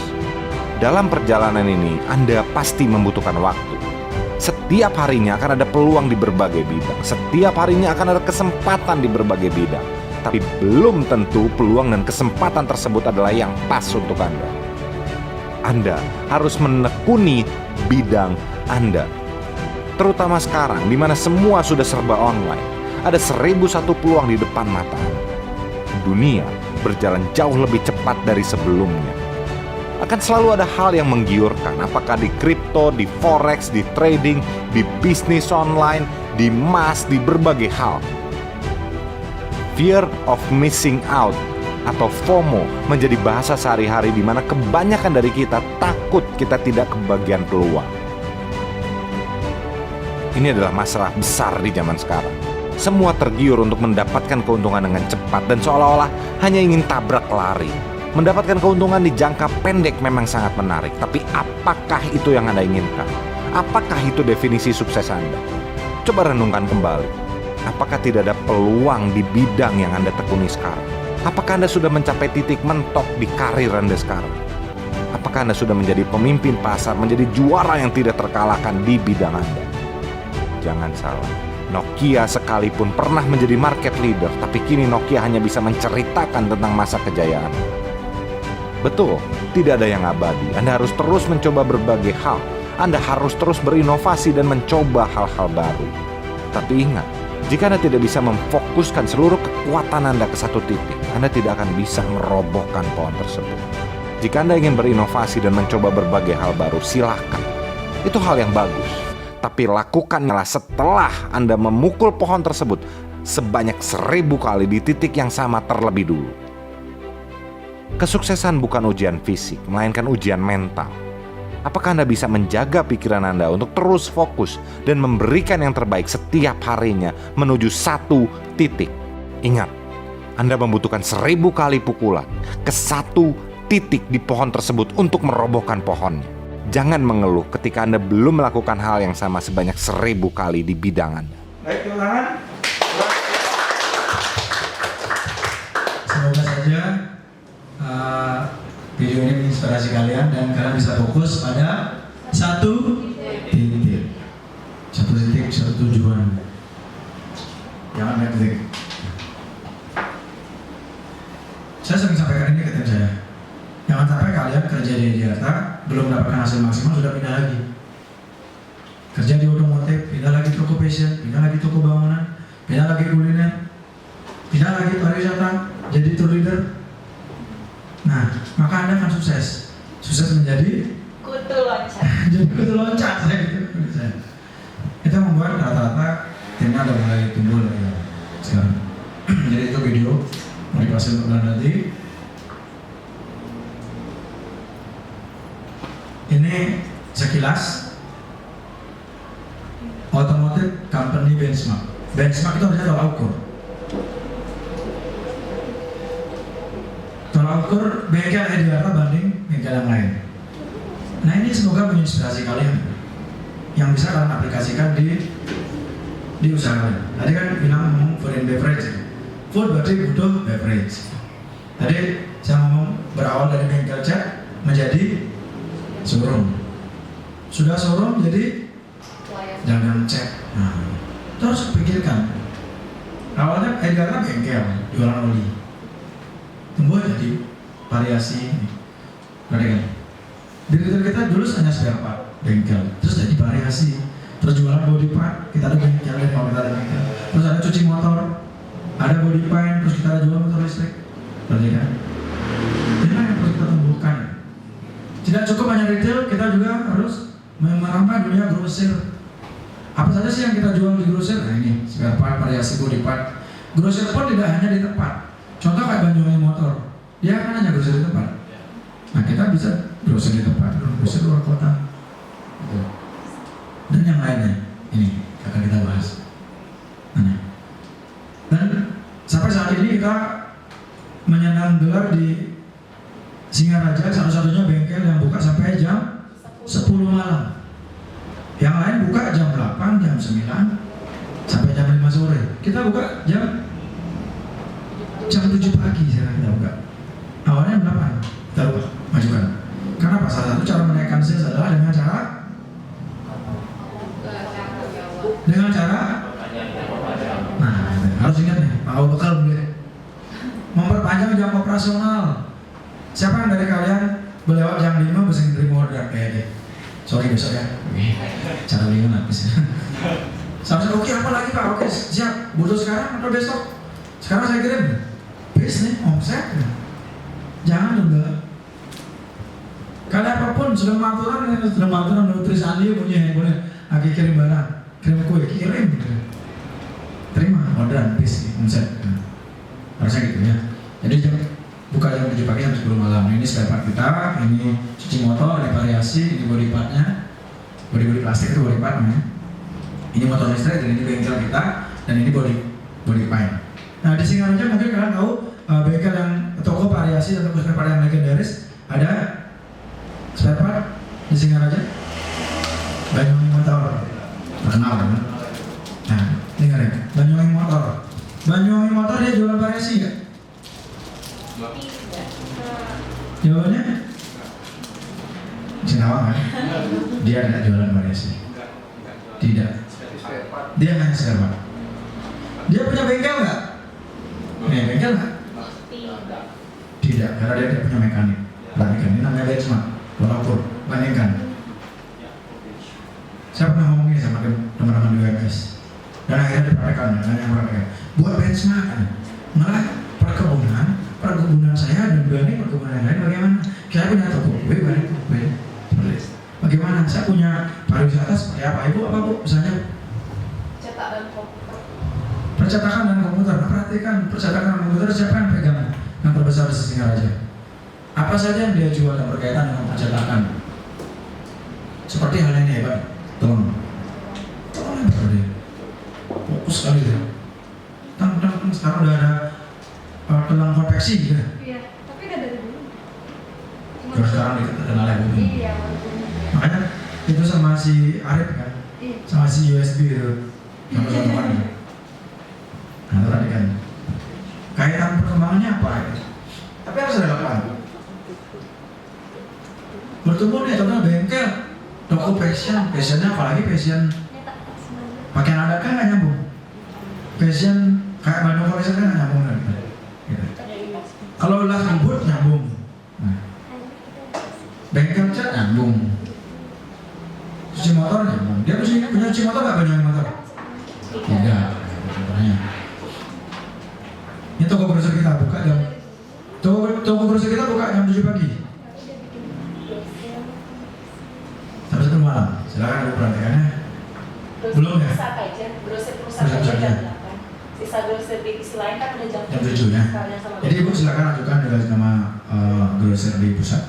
Dalam perjalanan ini, Anda pasti membutuhkan waktu. Setiap harinya akan ada peluang di berbagai bidang. Setiap harinya akan ada kesempatan di berbagai bidang. Tapi belum tentu peluang dan kesempatan tersebut adalah yang pas untuk Anda. Anda harus menekuni bidang Anda. Terutama sekarang, di mana semua sudah serba online. Ada 1001 peluang di depan mata Anda. Dunia berjalan jauh lebih cepat dari sebelumnya. Akan selalu ada hal yang menggiurkan, apakah di kripto, di forex, di trading, di bisnis online, di emas, di berbagai hal. Fear of missing out atau FOMO menjadi bahasa sehari-hari di mana kebanyakan dari kita takut kita tidak kebagian peluang. Ini adalah masalah besar di zaman sekarang. Semua tergiur untuk mendapatkan keuntungan dengan cepat dan seolah-olah hanya ingin tabrak lari. Mendapatkan keuntungan di jangka pendek memang sangat menarik, tapi apakah itu yang Anda inginkan? Apakah itu definisi sukses Anda? Coba renungkan kembali. Apakah tidak ada peluang di bidang yang Anda tekuni sekarang? Apakah Anda sudah mencapai titik mentok di karir Anda sekarang? Apakah Anda sudah menjadi pemimpin pasar, menjadi juara yang tidak terkalahkan di bidang Anda? Jangan salah. Nokia sekalipun pernah menjadi market leader, tapi kini Nokia hanya bisa menceritakan tentang masa kejayaan. Betul, tidak ada yang abadi. Anda harus terus mencoba berbagai hal. Anda harus terus berinovasi dan mencoba hal-hal baru. Tapi ingat, jika Anda tidak bisa memfokuskan seluruh kekuatan Anda ke satu titik, Anda tidak akan bisa merobohkan pohon tersebut. Jika Anda ingin berinovasi dan mencoba berbagai hal baru, silakan. Itu hal yang bagus. Tapi lakukanlah setelah Anda memukul pohon tersebut sebanyak 1000 kali di titik yang sama terlebih dulu. Kesuksesan bukan ujian fisik, melainkan ujian mental. Apakah Anda bisa menjaga pikiran Anda untuk terus fokus dan memberikan yang terbaik setiap harinya menuju satu titik? Ingat, Anda membutuhkan 1000 kali pukulan ke satu titik di pohon tersebut untuk merobohkan pohonnya. Jangan mengeluh ketika Anda belum melakukan hal yang sama sebanyak 1000 kali di bidang Anda. Baik, tepuk tangan. Semoga saja video ini menginspirasi kalian dan kalian bisa fokus pada satu titik, satu tujuan. Jangan banyak titik. Saya sering sampaikan ini ke tim saya. Jangan sampai kalian kerja di Jakarta belum mendapatkan hasil maksimal sudah pindah lagi. Kerja di otomotif, pindah lagi toko fashion, pindah lagi toko bangunan, pindah lagi kuliner, pindah lagi pariwisata, jadi tour leader. Nah, maka Anda akan sukses. Sukses menjadi Kutu loncat. jadi kutu loncat saya gitu. Itu membuat rata-rata timnya udah mulai tumbuh ya sekarang. Jadi itu video motivasi untuk kalian nanti. Ini sekilas Automotive Company Benchmark. Benchmark itu harusnya tolak ukur. Tolak ukur bengkel di Jakarta banding bengkel yang lain. Nah ini semoga menginspirasi kalian yang bisa kalian aplikasikan di usaha kalian. Tadi kan bilang ngomong food and beverage. Food berarti butuh beverage. Tadi saya ngomong berawal dari bengkel cat menjadi showroom. Sudah showroom jadi jangan cek. Nah, itu harus pikirkan. Awalnya Edgarnya bengkel, jualan oli. Tumbuh jadi variasi. Perhatikan. Diri kita dulu hanya spare part, bengkel. Terus jadi variasi. Terus jualan body part, kita ada bengkel dan kita ada bengkel. Terus ada cuci motor, ada body paint, terus kita ada jual motor listrik. Perhatikan. Inilah yang harus kita tumbuhkan. Tidak cukup hanya retail, kita juga harus merambah dunia grosir. Apa saja sih yang kita jual di grosir? Nah ini, spare part, variasi, body part. Grosir pun tidak hanya di tempat. Contoh kayak Banyuwangi Motor, dia kan hanya grosir di tempat. Nah kita bisa grosir di tempat, grosir luar kota. Gitu. Dan yang lainnya, ini akan kita bahas. Nah, dan sampai saat ini kita menyandang gelar di Singaraja, satu-satunya bengkel yang buka sampai jam 10 malam. Yang lain buka jam 8, jam 9, sampai jam 5 sore. Kita buka jam 7 pagi sekarang kita buka. Awalnya jam 8, kita buka, majukan. Karena apa? Salah satu cara menaikkan sales adalah dengan cara nah, harus ingat nih, Pak Bekal boleh memperpanjang jam operasional. Siapa yang dari kalian berlewat jam 5 bisa nerima order kayak dia? Sorry besok ya. Cara lihat habis ya. Seharusnya oke apa lagi Pak? Oke siap. Butuh sekarang atau besok? Sekarang saya kirim. Bis nih omset. Jangan juga. Kalian apapun sudah maturan nutrisi Andi punya handphone. Lagi kirim barang, kirim kue, kirim. Terima orderan bis omset. Harusnya gitu ya. Jadi buka jam 7 pagi sampai 10 malam. Ini spare part kita, ini cuci motor, ini variasi, ini body partnya, body plastik itu body part namanya. Ini motor listrik, dan ini bengkel kita, dan ini body paint. Nah di Singaraja mungkin kalian tahu bengkel yang toko variasi atau spare part yang legendaris ada spare part di Singaraja. Banyuwangi Motor, terkenal kan? Nah dengar ya, Banyuwangi Motor. Banyuwangi Motor dia jualan variasi nggak? Jawabannya Cenawang kan? Dia tidak jualan variasi. Tidak. Dia hanya spare part. Dia punya bengkel nggak? Punya bengkel nggak? Tidak, karena dia tidak punya mekanik. Perhatikan, ini namanya benchmark. Tolak ukur, bandingkan. Saya pernah ngomong ini sama teman-teman di UMS. Dan akhirnya dipraktekkan, dan yang praktek. Buat benchmark kan? Malah perkebunan saya dan dibanding perkebunan yang lain bagaimana? Saya punya toko kue, banding toko kue. Bagaimana? Saya punya pariwisata seperti apa? Ibu apa bu? Misalnya Cetak dan komputer. percetakan dan komputer. Nah, perhatikan percetakan dan komputer siapa yang pegang yang terbesar di Singaraja? Apa saja yang dia jual yang berkaitan dengan percetakan? Seperti hal ini ya Pak. Tolong yang berarti fokus sekali ya. Sekarang udah ada elang konveksi gitu. Iya, tapi udah dari dulu. Cuma Terus sekarang dikenal ya bumi. Iya, walaupun Makanya itu sama si Arif kan, iya. sama si USB itu, sama-sama kan. Nah, itu tadi kan. Kaitan perkembangannya apa? Tapi harus relevan. Bertumbuh nih, contohnya bengkel, toko fashionnya apalagi fashion pakaian adat kan nggak nyambung. Fashion kayak Bandung Fashion kan nggak nyambung kan? Gitu. Kalau las rambut nyambung. Nah. Bengkel cat nyambung. Cuci motor nyambung. Dia punya cuci motor nggak punya motor? Tidak. Contohnya. Ini toko grosir kita buka jam. Toko grosir kita buka jam 7 pagi. Sampai 1 malam. Silakan ada perhatiannya. Belum ya? Pusat aja, grosir pusat Grosir aja pusatnya. jam 8. Sisa grosir divisi lain kan udah jam Jam 7 ya. Sekalian sama Jadi ibu silakan ajukan dengan nama grosir di pusat.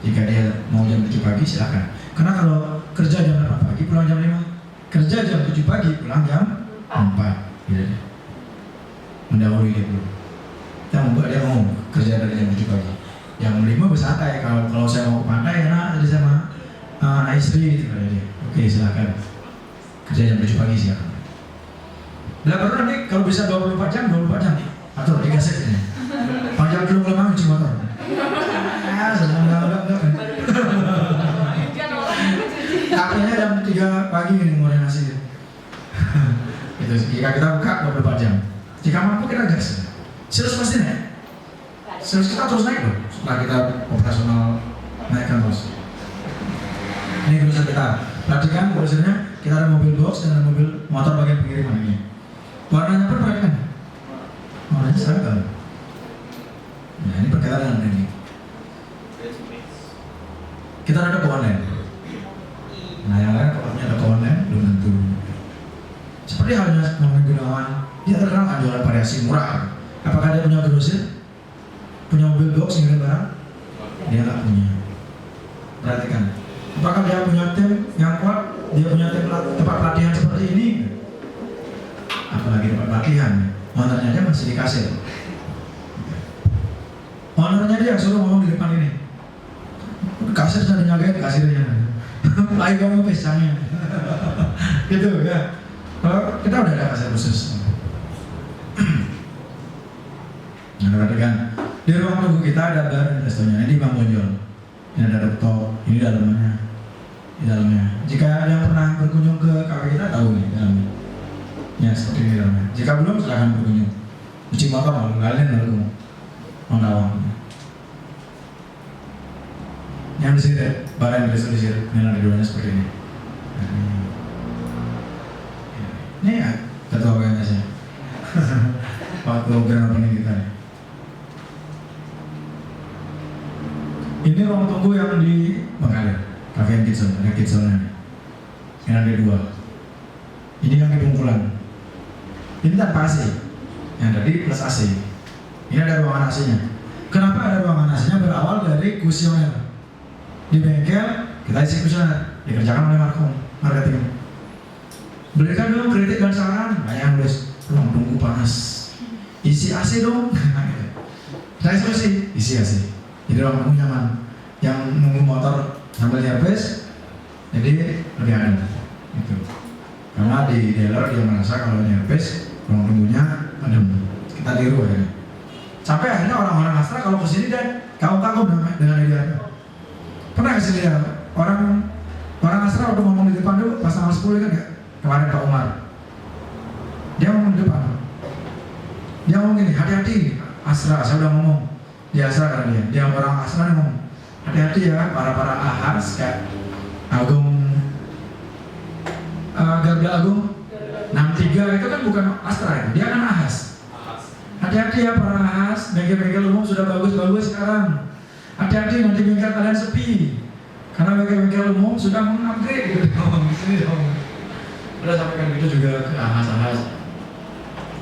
Jika dia mau jam 7 pagi silakan. Karena kalau kerja jam 8 pagi pulang jam 5. Kerja jam 7 pagi pulang jam 4. Gitu deh. Mendahului dia dulu. Kita membuat dia mau kerja dari jam 7 pagi. Jam 5 bersantai. Kalau saya mau ke pantai enak tadi sama anak istri gitu kata dia. Oke silakan. Kerja jam 7 pagi silakan. Bila perlu nanti kalau bisa 24 jam atur dikasih ini. Panjang dulu kalau mau cuci motor. Senang enggak. Akhirnya jam 3 pagi ini mulai nasi. Itu jika kita buka 24 jam. Jika mampu kita gas. Sales pasti naik. Sales kita terus naik loh. Setelah kita operasional naikkan terus. Ini grosir kita. Perhatikan grosirnya. Kita ada mobil box dan ada mobil motor bagian pengiriman ini. Warnanya pun perhatikan. Warnanya seragam. Nah ini berkaitan dengan ini. Kita ada toko online. Nah yang lain kalau punya toko online belum tentu. Seperti halnya Muhammad Gunawan, dia terkenal kan jualan variasi murah. Apakah dia punya grosir? Punya mobil box ngirim barang? Dia nggak punya. Perhatikan. Apakah dia punya tim yang kuat? Dia punya tempat pelatihan seperti ini? Apalagi tempat pelatihan, ownernya aja masih dikasih. Ownernya dia suruh ngomong di depan ini. Kasir sudah nyagain kasirnya. Ayo kamu pisangnya. Gitu ya. Kalau kita udah ada kasir khusus. Nah, perhatikan. Di ruang tunggu kita ada bar dan restonya. Ini Bang Bonjol. Ini ada laptop. Ini dalamnya. Di dalamnya. Jika ada yang pernah berkunjung ke kafe kita tahu nih dalamnya. Ya seperti ini dalamnya. Jika belum silahkan berkunjung. Cuci motor mau ngaliin lalu mau nawang. Yang di sini barang yang di sini. Ini ada duanya seperti ini. Ini ya ketua BNS-nya. Waktu grand opening kita nih. Ini ruang tunggu yang di Bengkalir, Cafe and Kitchen, ada kitchennya. Ini ada 2. Ini yang di Bungkulan. Ini tanpa AC, yang tadi plus AC. Ini ada ruangan AC-nya. Kenapa ada ruangan AC-nya? Berawal dari kuesioner. Di bengkel kita isi kuesioner, dikerjakan oleh marketing. Berikan dong kritik dan saran. Banyak yang nulis, ruang tunggu panas. Isi AC dong. Saya solusi, isi AC. Jadi ruang tunggu nyaman. Yang nunggu motor sambil nyerpes, jadi lebih adem. Gitu. Karena di dealer dia merasa kalau nyerpes ruang tunggunya adem. Kita tiru ya. Sampai akhirnya orang-orang Astra kalau kesini dan kagum dengan ide. Pernah kesini ya orang Astra waktu ngomong di depan dulu pas tanggal 10 kan ya kemarin Pak Umar. Dia ngomong di depan. Dia ngomong gini, hati-hati Astra, saya udah ngomong di Astra karena dia orang Astra nih ngomong hati-hati ya para ahas kayak Agung Garuda Agung 63 itu kan bukan Astra ya, dia kan ahas. Hati-hati ya para ahas, bengkel-bengkel umum sudah bagus-bagus sekarang. Hati-hati nanti bengkel kalian sepi karena bengkel-bengkel umum sudah mengupgrade gitu. Sini dong. Udah sampaikan gitu juga ke ahas-ahas.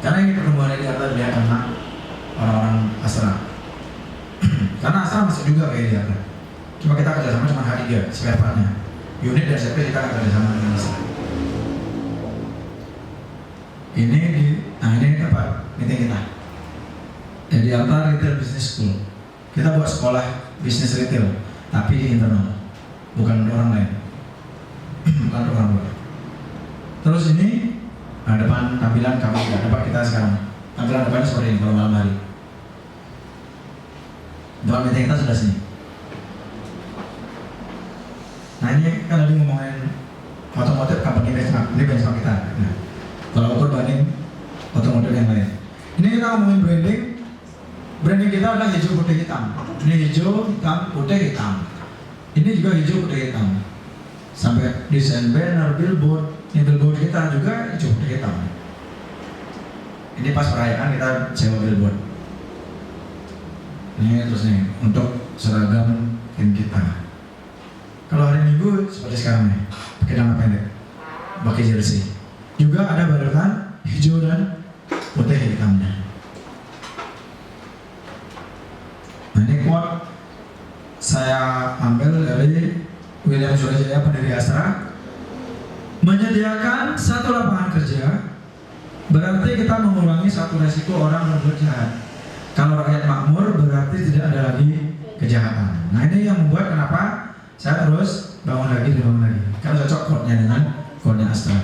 Karena ini pertumbuhannya di atas lihat anak orang-orang Astra. Karena Astra masuk juga kayak dia kan. Cuma kita kerjasama cuma H3 spare partnya. Unit dan service kita kerjasama dengan Astra. Ini tempat meeting kita. Jadi Alta Retail Business School. Kita buat sekolah bisnis retail, tapi di internal, bukan untuk orang lain, bukan untuk orang luar. Terus ini depan tampilan kami, depan kita sekarang. Tampilan depannya seperti ini kalau malam hari. Depan meeting kita sudah sini. Nah ini kan tadi ngomongin otomotif company benchmark, ini benchmark kita. Nah, kalau ukur banding otomotif yang lain. Ini kita ngomongin branding. Branding kita adalah hijau putih hitam. Ini hijau, hitam, putih, hitam. Ini juga hijau putih hitam. Sampai desain banner, billboard, billboard kita juga hijau putih hitam. Ini pas perayaan kita sewa billboard. Ini terus nih untuk seragam tim kita. Kalau hari Minggu seperti sekarang nih, pakai celana pendek, pakai jersey. Juga ada baretan hijau dan putih hitamnya. Nah ini quote saya ambil dari William Surajaya, pendiri Astra. Menyediakan satu lapangan kerja berarti kita mengurangi satu resiko orang berbuat jahat. Kalau rakyat makmur berarti tidak ada lagi kejahatan. Nah ini yang membuat kenapa saya terus bangun lagi. Karena cocok quote-nya dengan quote-nya Astra.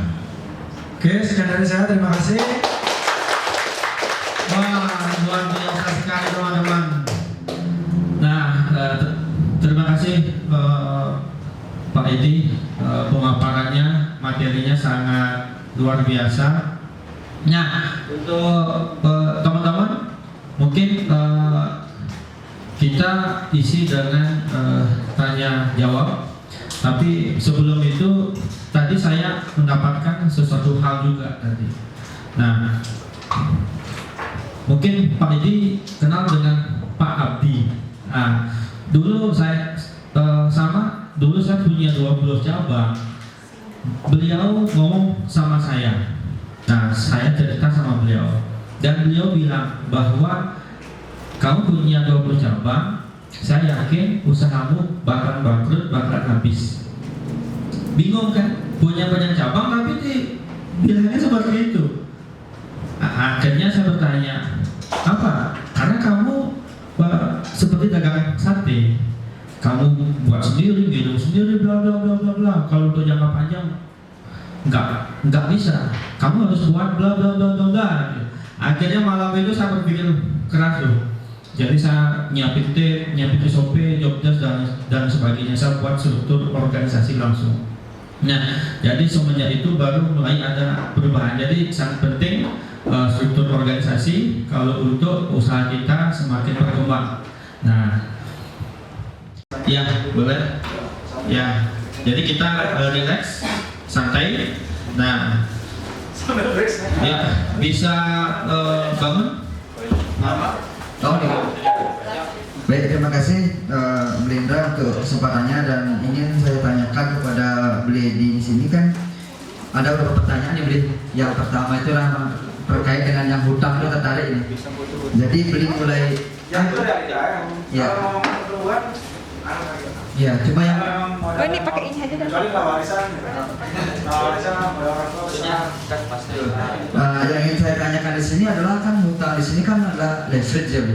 Oke, sekian dari saya. Terima kasih. Wah, luar biasa sekali teman-teman. Nah, terima kasih Pak Edi, pemaparannya, materinya sangat luar biasa. Nah, untuk teman-teman, mungkin kita isi dengan tanya jawab. Tapi sebelum itu, tadi saya mendapatkan sesuatu hal juga tadi. Nah, mungkin Pak Edi kenal dengan Pak Abdi. Nah, dulu saya dulu saya punya 20 cabang. Beliau ngomong sama saya. Nah, saya cerita sama beliau. Dan beliau bilang bahwa kamu punya 20 cabang, saya yakin usahamu bakal bangkrut, bakal habis. Bingung kan? Punya banyak cabang tapi bilangnya seperti itu. Akhirnya saya bertanya, apa? Karena kamu seperti dagang sate, kamu buat sendiri, minum sendiri, bla bla bla bla bla. Kalau untuk jangka panjang, nggak bisa. Kamu harus buat bla bla bla bla bla. Akhirnya malam itu saya berpikir keras tuh. Jadi saya nyiapin tip, nyiapin SOP, job desk dan sebagainya. Saya buat struktur organisasi langsung. Nah, jadi semenjak itu baru mulai ada perubahan. Jadi sangat penting struktur organisasi kalau untuk usaha kita semakin berkembang. Nah, ya boleh. Ya, jadi kita relax, santai. Nah, ya bisa bangun. Baik, terima kasih Belinda untuk kesempatannya dan ingin saya tanyakan kepada Beli di sini kan ada beberapa pertanyaan nih Beli. Yang pertama itu terkait dengan yang hutang itu tertarik ini. Jadi Beli mulai ya cuma yang Oh ini pakai ini aja dah. Yang ingin saya tanyakan di sini adalah kan hutang di sini kan adalah leverage ya Bu.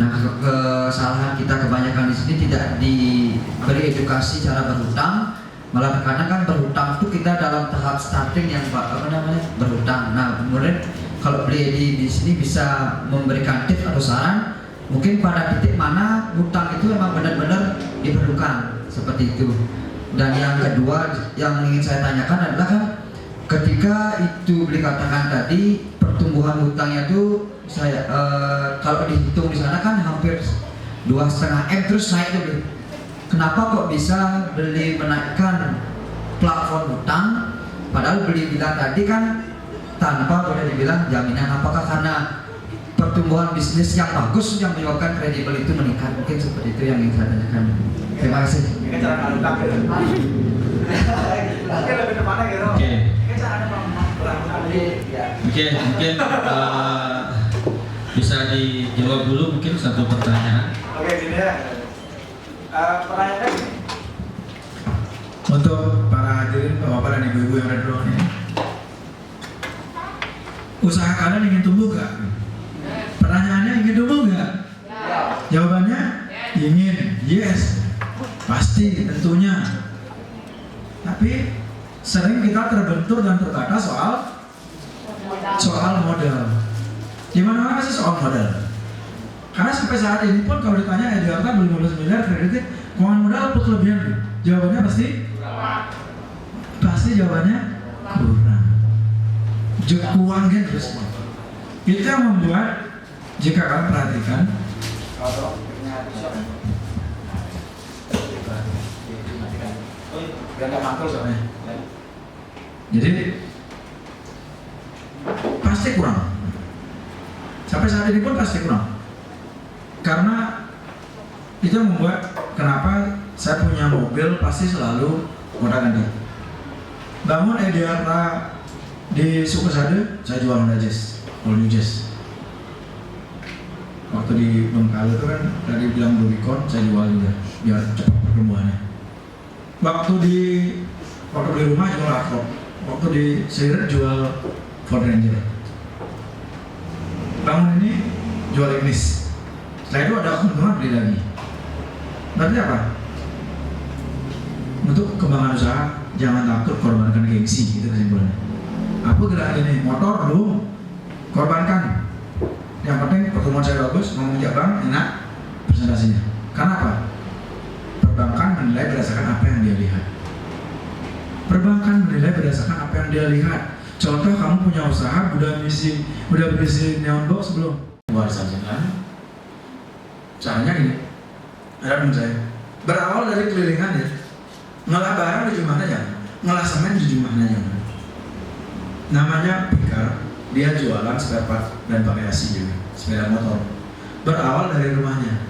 Nah, kesalahan kita kebanyakan di sini tidak diberi edukasi cara berhutang, malah terkadang kan berhutang itu kita dalam tahap starting yang berhutang. Nah, kemudian kalau Beli di sini bisa memberikan tips atau saran, mungkin pada titik mana hutang itu memang benar-benar diperlukan seperti itu. Dan yang kedua yang ingin saya tanyakan adalah kan ketika itu Beli katakan tadi pertumbuhan hutangnya itu saya kalau dihitung di sana kan hampir 2,5 M terus naik tuh Beli. Kenapa kok bisa Beli menaikkan plafon hutang padahal Beli bilang tadi kan tanpa boleh dibilang jaminan? Apakah karena pertumbuhan bisnis yang bagus yang menyebabkan kredibel itu meningkat? Mungkin seperti itu yang ingin saya tanyakan. Terima kasih. Ini cara ngalutang gitu. Mungkin lebih kemana gitu? Oke. Ini cara Oke, mungkin bisa dijawab dulu mungkin satu pertanyaan. Oke, gini ya. Pertanyaannya gini. Untuk para hadirin, bapak dan ibu-ibu yang ada di ruangan ini, usaha kalian ingin tumbuh gak? Pertanyaannya ingin tumbuh gak? Pasti, tentunya. Tapi sering kita terbentur dan terkata soal modal. Gimana sih soal modal? Karena sampai saat ini pun kalau ditanya Jakarta beli 15 miliar kredit, keuangan modal apa kelebihan? Jawabannya pasti jawabannya kurang. Kurang kan terus. Itu yang membuat jika kalian perhatikan jadi pasti kurang. Sampai saat ini pun pasti kurang. Karena itu yang membuat kenapa saya punya mobil pasti selalu gonta-ganti. Bangun EDRA di Sukasade, saya jual Honda Jazz, all new Jazz. Waktu di Bengkalo itu kan tadi bilang Rubicon, saya jual juga biar cepat pertumbuhannya. Waktu beli rumah jual Accord, waktu di Seiret jual Ford Ranger. Bangun ini jual Ignis. Setelah itu ada keuntungan beli lagi. Berarti apa? Untuk kembangan usaha jangan takut korbankan gengsi, itu kesimpulannya. Apa gerak ini? Motor lu korbankan. Yang penting pertemuan saya bagus, ngomong bank enak presentasinya. Karena apa? Perbankan menilai berdasarkan apa yang dia lihat. Perbankan menilai berdasarkan apa yang dia lihat. Contoh kamu punya usaha, udah berisi neon box belum? Luar saja kan? Caranya gini, ada teman saya berawal dari kelilingan ya, ngolah barang di rumahnya ya, ngolah semen di rumahnya ya. Namanya Pikar, dia jualan spare part dan bagasi juga, sepeda motor. Berawal dari rumahnya,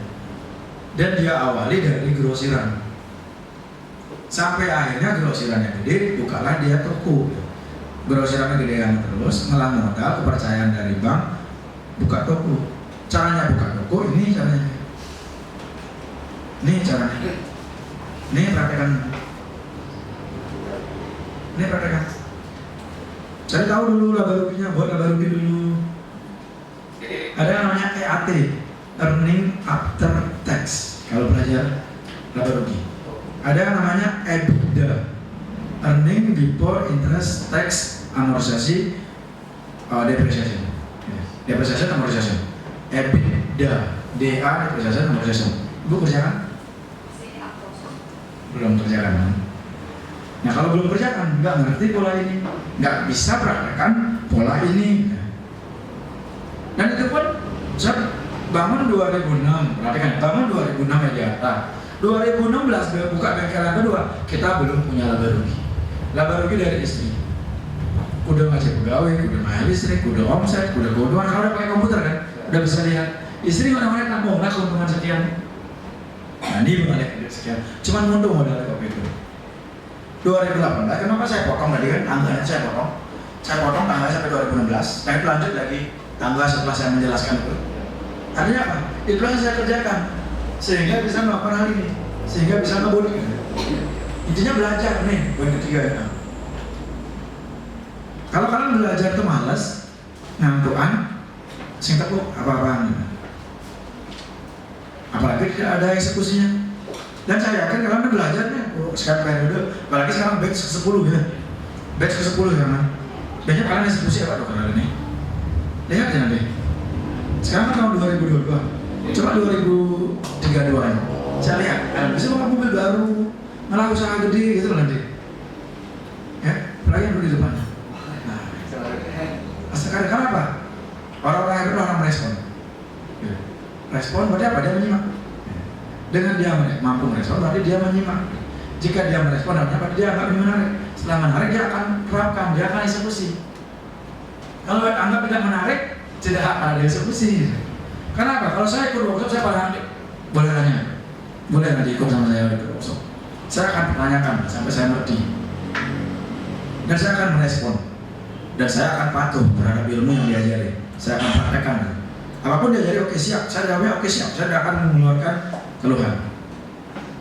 dan dia awali dari grosiran. Sampai akhirnya grosirannya gede, bukalah dia toko. Grosirannya gedean terus, ngolah modal, kepercayaan dari bank, buka toko. Caranya buka toko, ini caranya. Ini caranya. Ini praktekan. Cari tahu dulu laba ruginya, buat laba rugi dulu. Ada yang namanya EAT, Earning After Tax. Kalau belajar laba rugi. Ada yang namanya EBITDA, Earning Before Interest Tax Amortisasi Depreciation. Depreciation Amortisation. EBITDA, DA Depreciation Amortisation. Ibu kerjakan? Belum kerjakan. Nah kalau belum kerjakan, nggak ngerti pola ini, nggak bisa praktekkan pola ini. Dan itu pun saya bangun 2006, perhatikan, bangun 2006 ya Jakarta. 2016 buka bengkel yang kedua, kita belum punya laba rugi. Laba rugi dari istri. Udah ngajak pegawai, udah bayar listrik, udah omset, udah keuntungan. Kalau udah pakai komputer kan, udah bisa lihat. Istri mana-mana tampung, nggak keuntungan sekian. Nah ini balik sekian. Cuman mundur modalnya waktu itu. 2018, kenapa saya potong tadi kan tanggalnya saya potong tanggalnya sampai 2016. Nah itu lanjut lagi tanggal setelah saya menjelaskan itu. Artinya apa? Itulah yang saya kerjakan sehingga bisa melakukan hal ini, sehingga bisa ngebut. Intinya belajar nih, poin ketiga ya. Kalau kalian belajar itu malas, ngantukan, sing tekuk apa-apaan. Apalagi tidak ada eksekusinya. Dan saya yakin kalian belajar nih, sekarang periode, apalagi sekarang batch ke-10 ya. Batch ke-10 sekarang. Banyak kalian eksekusi apa tuh kalian ini? Lihat ya nanti. Sekarang kan tahun 2022. Coba 2032 ya. Saya lihat, bisa makan mobil baru, malah usaha gede gitu nanti. Ya, apalagi yang di depan. Nah, sekarang apa? Orang-orang yang orang merespon. Respon berarti apa? Dia menyimak. Dengan dia mampu merespon berarti dia menyimak. Jika dia merespon berarti dia akan menarik. Setelah menarik dia akan terapkan, dia akan eksekusi. Kalau anggap tidak menarik, tidak akan ada eksekusi. Karena apa? Kalau saya ikut workshop saya pada nanti boleh tanya, boleh nanti ikut sama saya ikut workshop. Saya akan pertanyakan sampai saya ngerti. Dan saya akan merespon. Dan saya akan patuh terhadap ilmu yang diajari. Saya akan praktekkan. Apapun dia jadi oke siap, saya jawabnya oke siap, saya tidak akan mengeluarkan keluhan.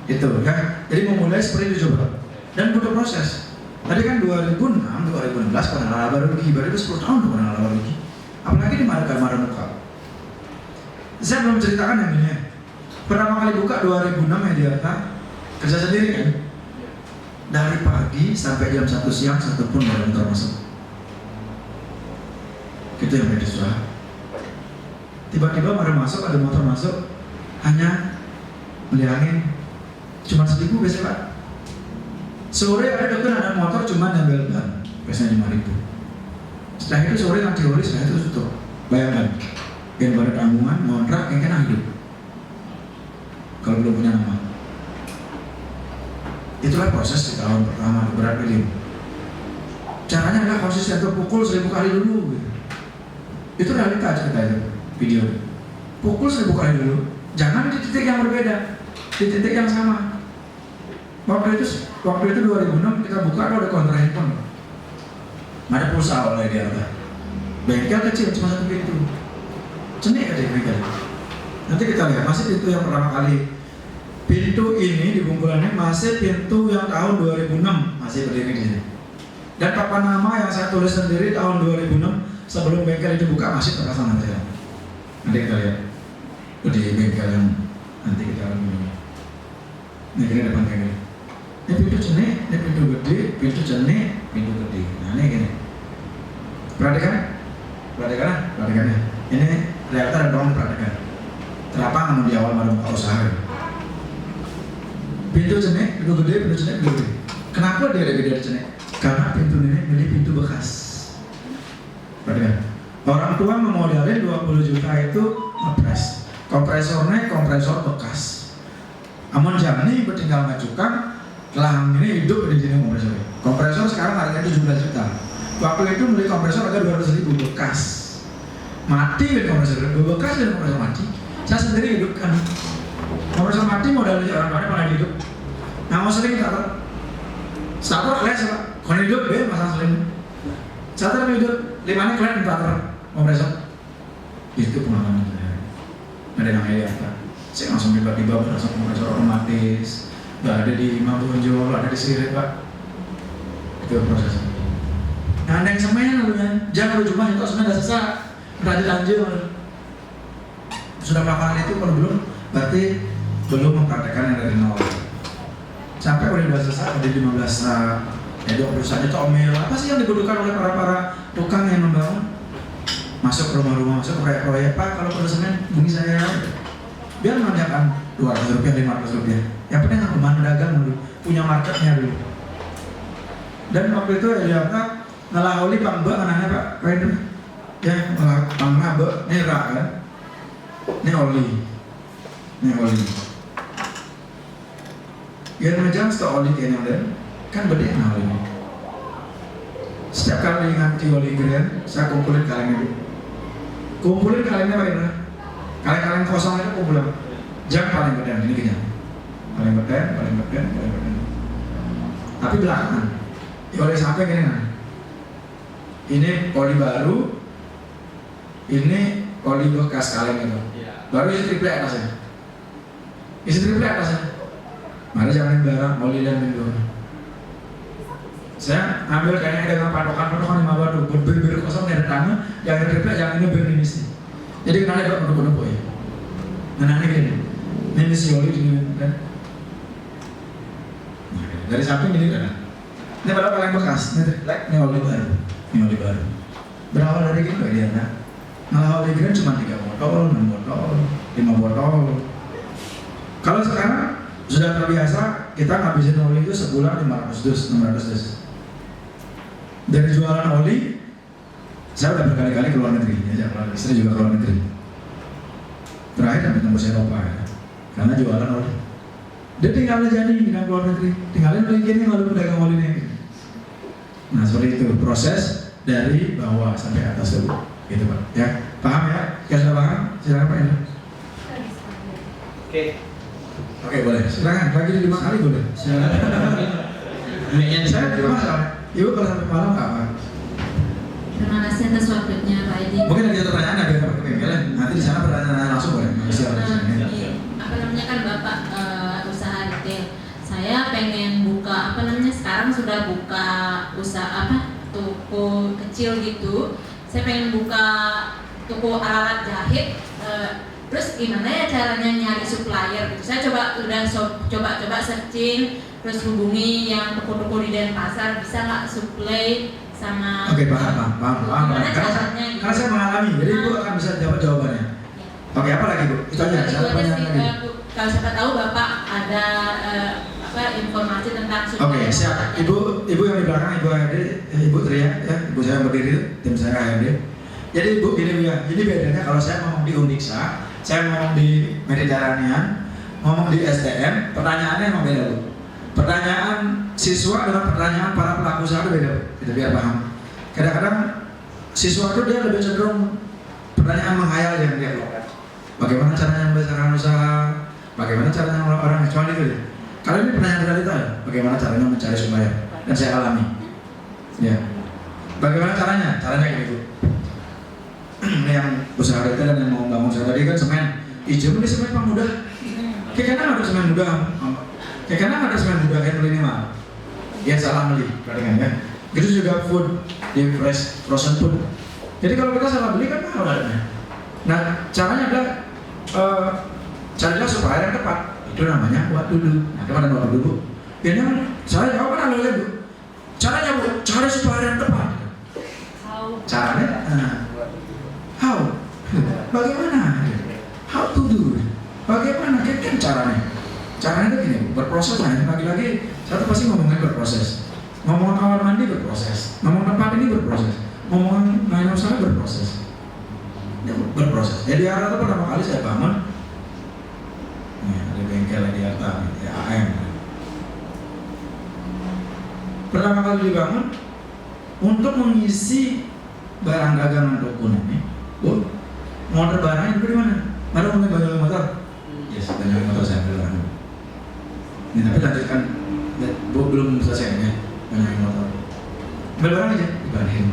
Itu kan, jadi memulai seperti itu coba. Dan butuh proses. Tadi kan 2006, 2016 pernah laba rugi, baru itu 10 tahun tuh pernah laba rugi. Apalagi di marah muka. Saya belum ceritakan yang ini. Pertama kali buka 2006 ya Jakarta, Kerja sendiri kan? Dari pagi sampai jam 1 siang satu pun nggak ada motor masuk. Itu yang beda usaha. Tiba-tiba baru masuk, ada motor masuk, hanya bilangin cuma 1.000 biasanya Pak. Sore ada dokter ada motor cuma ngambil ban, biasanya 5.000. Setelah itu sore nanti teori, setelah itu tutup. Bayangkan, yang baru tanggungan, ngontrak, yang kena hidup. Kalau belum punya nama. Itulah proses di tahun pertama berat ini. Caranya adalah konsisten tuh pukul 1.000 kali dulu. Gitu. Itu realita cerita itu video. Pukul 1.000 kali dulu. Jangan di titik yang berbeda, di titik yang sama. Waktu itu 2006 kita buka ada konter handphone. Ada pulsa oleh dia apa? Bengkel kecil cuma 1 pintu. Cenik aja bengkel. Nanti kita lihat masih pintu yang pertama kali. Pintu ini di Bungkulannya masih pintu yang tahun 2006 masih berdiri di sini. Dan papan nama yang saya tulis sendiri tahun 2006 sebelum bengkel itu buka masih terpasang nanti. Nanti kita lihat di bengkel yang nanti kita alami. Ini kira depan bengkel. Ini pintu cenik, ini pintu gede, pintu cenik, pintu gede. Nah ini gini. Perhatikan ya. Ini realita dan tolong perhatikan. Kenapa nggak mau di awal baru buka usaha? Pintu cenek, pintu gede, pintu cenek, pintu gede. Kenapa dia lebih dari cenek? Karena pintu ini milih pintu bekas. Perhatikan. Orang tua memodalin 20 juta itu ngepres. Kompresornya kompresor bekas. Amun jani bertinggal ngajukan, kelang ini hidup di sini kompresornya. Kompresor sekarang harganya 17 juta. Waktu itu beli kompresor harga 200.000 bekas. Mati beli kompresor, bekas dan kompresor mati. Saya sendiri hidupkan. Kompresor mati modal orang lain malah hidup. Nah mau sering starter les Pak. Kalau hidup masalah sering. Starter hidup 5 kalian starter kompresor. Itu pengalaman saya. Ada yang kayak apa? Saya langsung tiba-tiba berasa kompresor otomatis. Gak ada di Mabonjol, ada di Sirip Pak. Itu prosesnya. Nah ada yang semen lalunya. Jangan lu cuma itu semen udah sesat. Udah lanjut. Sudah melakukan itu kalau belum berarti belum mempraktekkan yang dari nol. Sampai udah selesai, udah 15 ya 20 saja itu omel. Apa sih yang dibutuhkan oleh para tukang yang membangun? Masuk ke rumah-rumah, masuk ke proyek Pak, kalau perlu semen, bunyi saya. Biar mengerjakan 200 rupiah, 500 rupiah. Yang penting aku mana dagang dulu, punya marketnya dulu. Dan waktu itu ya Pak, ngelaholi Bang Mbak, anaknya Pak, Pak itu. Ya, Bang Mbak, ini rak kan? Ini oli. Yang macam stok oli kayaknya udah kan beda nah oli. Setiap kali nganti oli grand, saya kumpulin kalengnya dulu. Kumpulin kalengnya Pak Indra. Kaleng-kaleng kosong itu kumpulin. Jam paling beda ini kenyang. Paling beda. Tapi belakangan, ya oleh sampai gini nah. Ini oli baru, ini oli bekas kaleng itu. Baru isi triplek atasnya. Mari jangan barang oli dan minum. Saya ambil kayaknya dengan patokan 5 batu, berbeda kosong dari tanah, jangan triplek, jangan ini berminisi. Jadi kenapa kok menurut ya? Nah ini gini, minisi oli di kan? Dari samping ini kan? Ini padahal kaleng bekas, ini oli baru. Berawal dari gitu dia nah. Nah oli green cuma 3 botol, 6 botol, 5 botol. Kalau sekarang sudah terbiasa kita ngabisin oli itu sebulan 500 dus, 600 dus. Dari jualan oli, saya udah berkali-kali ke luar negeri, ya, istri juga ke luar negeri. Terakhir sampai tembus Eropa ya, karena jualan oli. Dia tinggalnya jadi dengan luar negeri, tinggalin oli gini lalu pedagang oli ini. Nah seperti itu proses dari bawah sampai atas dulu. Gitu Pak, ya paham ya? Ya sudah paham? Silakan Pak Indra. Oke boleh. Silakan bagi 5 kali boleh. Silakan. Saya di rumah Ibu kalau sampai malam nggak apa? Terima kasih atas waktunya Pak Edi. Mungkin ada pertanyaan ada yang pakai bengkel. Nanti di sana pertanyaan langsung boleh. Apa namanya kan Bapak usaha retail. Saya pengen buka sekarang sudah buka usaha toko kecil gitu. Saya pengen buka toko alat jahit terus gimana ya caranya nyari supplier gitu. Saya coba searching, terus hubungi yang toko-toko di Denpasar, bisa nggak supply sama. Oke, paham. Gimana Karena caranya gitu. saya mengalami, jadi Ibu akan bisa jawab jawabannya. Oke, apa lagi Bu? Itu aja. Itu Saya aja tanya sih, lagi. kalau siapa tahu Bapak ada informasi tentang supplier. Oke, siap. Ibu yang di belakang, Ibu HRD, Ibu teriak ya, Ibu saya berdiri, tim saya HRD. Jadi Ibu gini ya, ini bedanya kalau saya ngomong di Undiksa, saya ngomong di Mediterranean, ngomong di STM, pertanyaannya emang beda Bu. Pertanyaan siswa dengan pertanyaan para pelaku usaha itu beda Bu, kita biar paham. Kadang-kadang siswa itu dia lebih cenderung pertanyaan menghayal yang dia lakukan. Bagaimana caranya membesarkan usaha, bagaimana caranya mengelola orang, cuma itu deh. Kalau ini pertanyaan realita ya, bagaimana caranya mencari supplier, dan saya alami. Ya, bagaimana caranya? Caranya kayak gitu. Ini yang usaha retail dan yang mau bangun saya tadi kan semen, hijau ini semen Pak mudah. Kayak kadang ada semen mudah, kayak kadang ada semen mudah kayak beli minimal. Ya salah beli, perhatikan ya. Gitu juga food, di frozen food. Jadi kalau kita salah beli kan mahal harganya. Nah, caranya adalah carilah supplier yang tepat. Itu namanya buat dulu. Nah, kemana buat dulu? Ini saya jawab kan Bu. Caranya Bu, cari supplier yang tepat. Caranya, how? Bagaimana? How to do? Bagaimana? Kan caranya? Caranya itu gini, berproses lah. Lagi-lagi, saya tuh pasti ngomongin berproses. Ngomong kamar mandi berproses. Ngomong tempat ini berproses. Ngomong main usaha berproses. Ya, berproses. Jadi arah itu pertama kali saya bangun. Ada bengkel di atas, ya AM. Pertama kali dibangun untuk mengisi barang dagangan toko ini, Bu, motor barangnya itu di mana? Ada mungkin banyak motor? Yes, banyak motor saya ambil barang. Ini tapi lanjutkan, Bu belum selesai ya, banyak motor. Ambil barang aja, dibanding.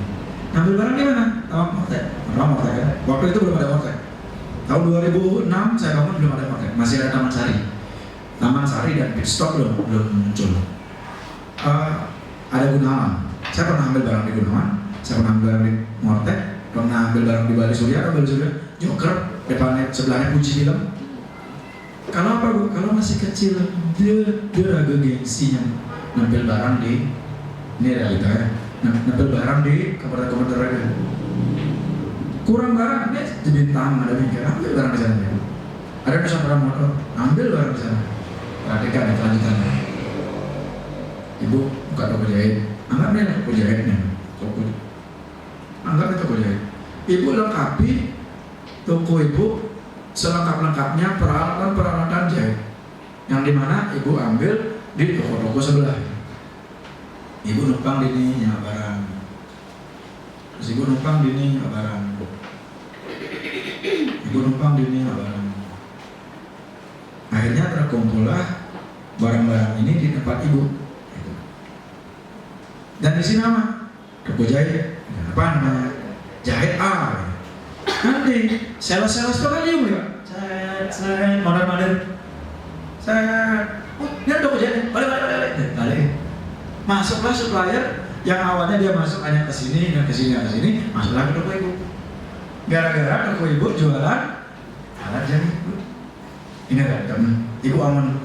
Ambil barang di mana? Mortek. Mortek kan? Waktu itu belum ada mortek. Tahun 2006 saya bangun belum ada mortek, masih ada Taman Sari dan Pitstop belum muncul. Ada Gunawan. Saya pernah ambil barang di Gunawan, saya pernah ambil barang di Mortek, pernah ambil barang di Bali Surya, Joker, depannya sebelahnya Puji Film. Kalau apa Bu? Kalau masih kecil, dia agak gengsinya ngambil barang di, ini realita ya, ngambil barang di komentar aja. Kurang barang, dia di Bintang ada bengkel, ambil barang di sana. Ada Nusantara Motor, ambil barang di sana. Perhatikan ya kelanjutannya. Ibu buka toko jahit, anggap nih toko jahitnya, anggap itu toko jahit. Ibu lengkapi toko ibu selengkap-lengkapnya peralatan jahit, yang dimana ibu ambil di toko-toko sebelah. Ibu numpang di ini nyawa barang, terus ibu numpang di ini nyawa barang, ibu numpang di ini nyawa barang. Akhirnya terkumpullah barang-barang ini di tempat ibu. Dan di sini nama toko jahit, apa namanya? Jahit A. Nanti sales pekalium ya. Saya modern. Saya, ini toko jahit. Balik. Masuklah supplier yang awalnya dia masuk hanya ke sini dan ke sini, masuklah ke toko ibu. Gara-gara toko ibu jualan alat jahit. Ini ada teman. Ibu aman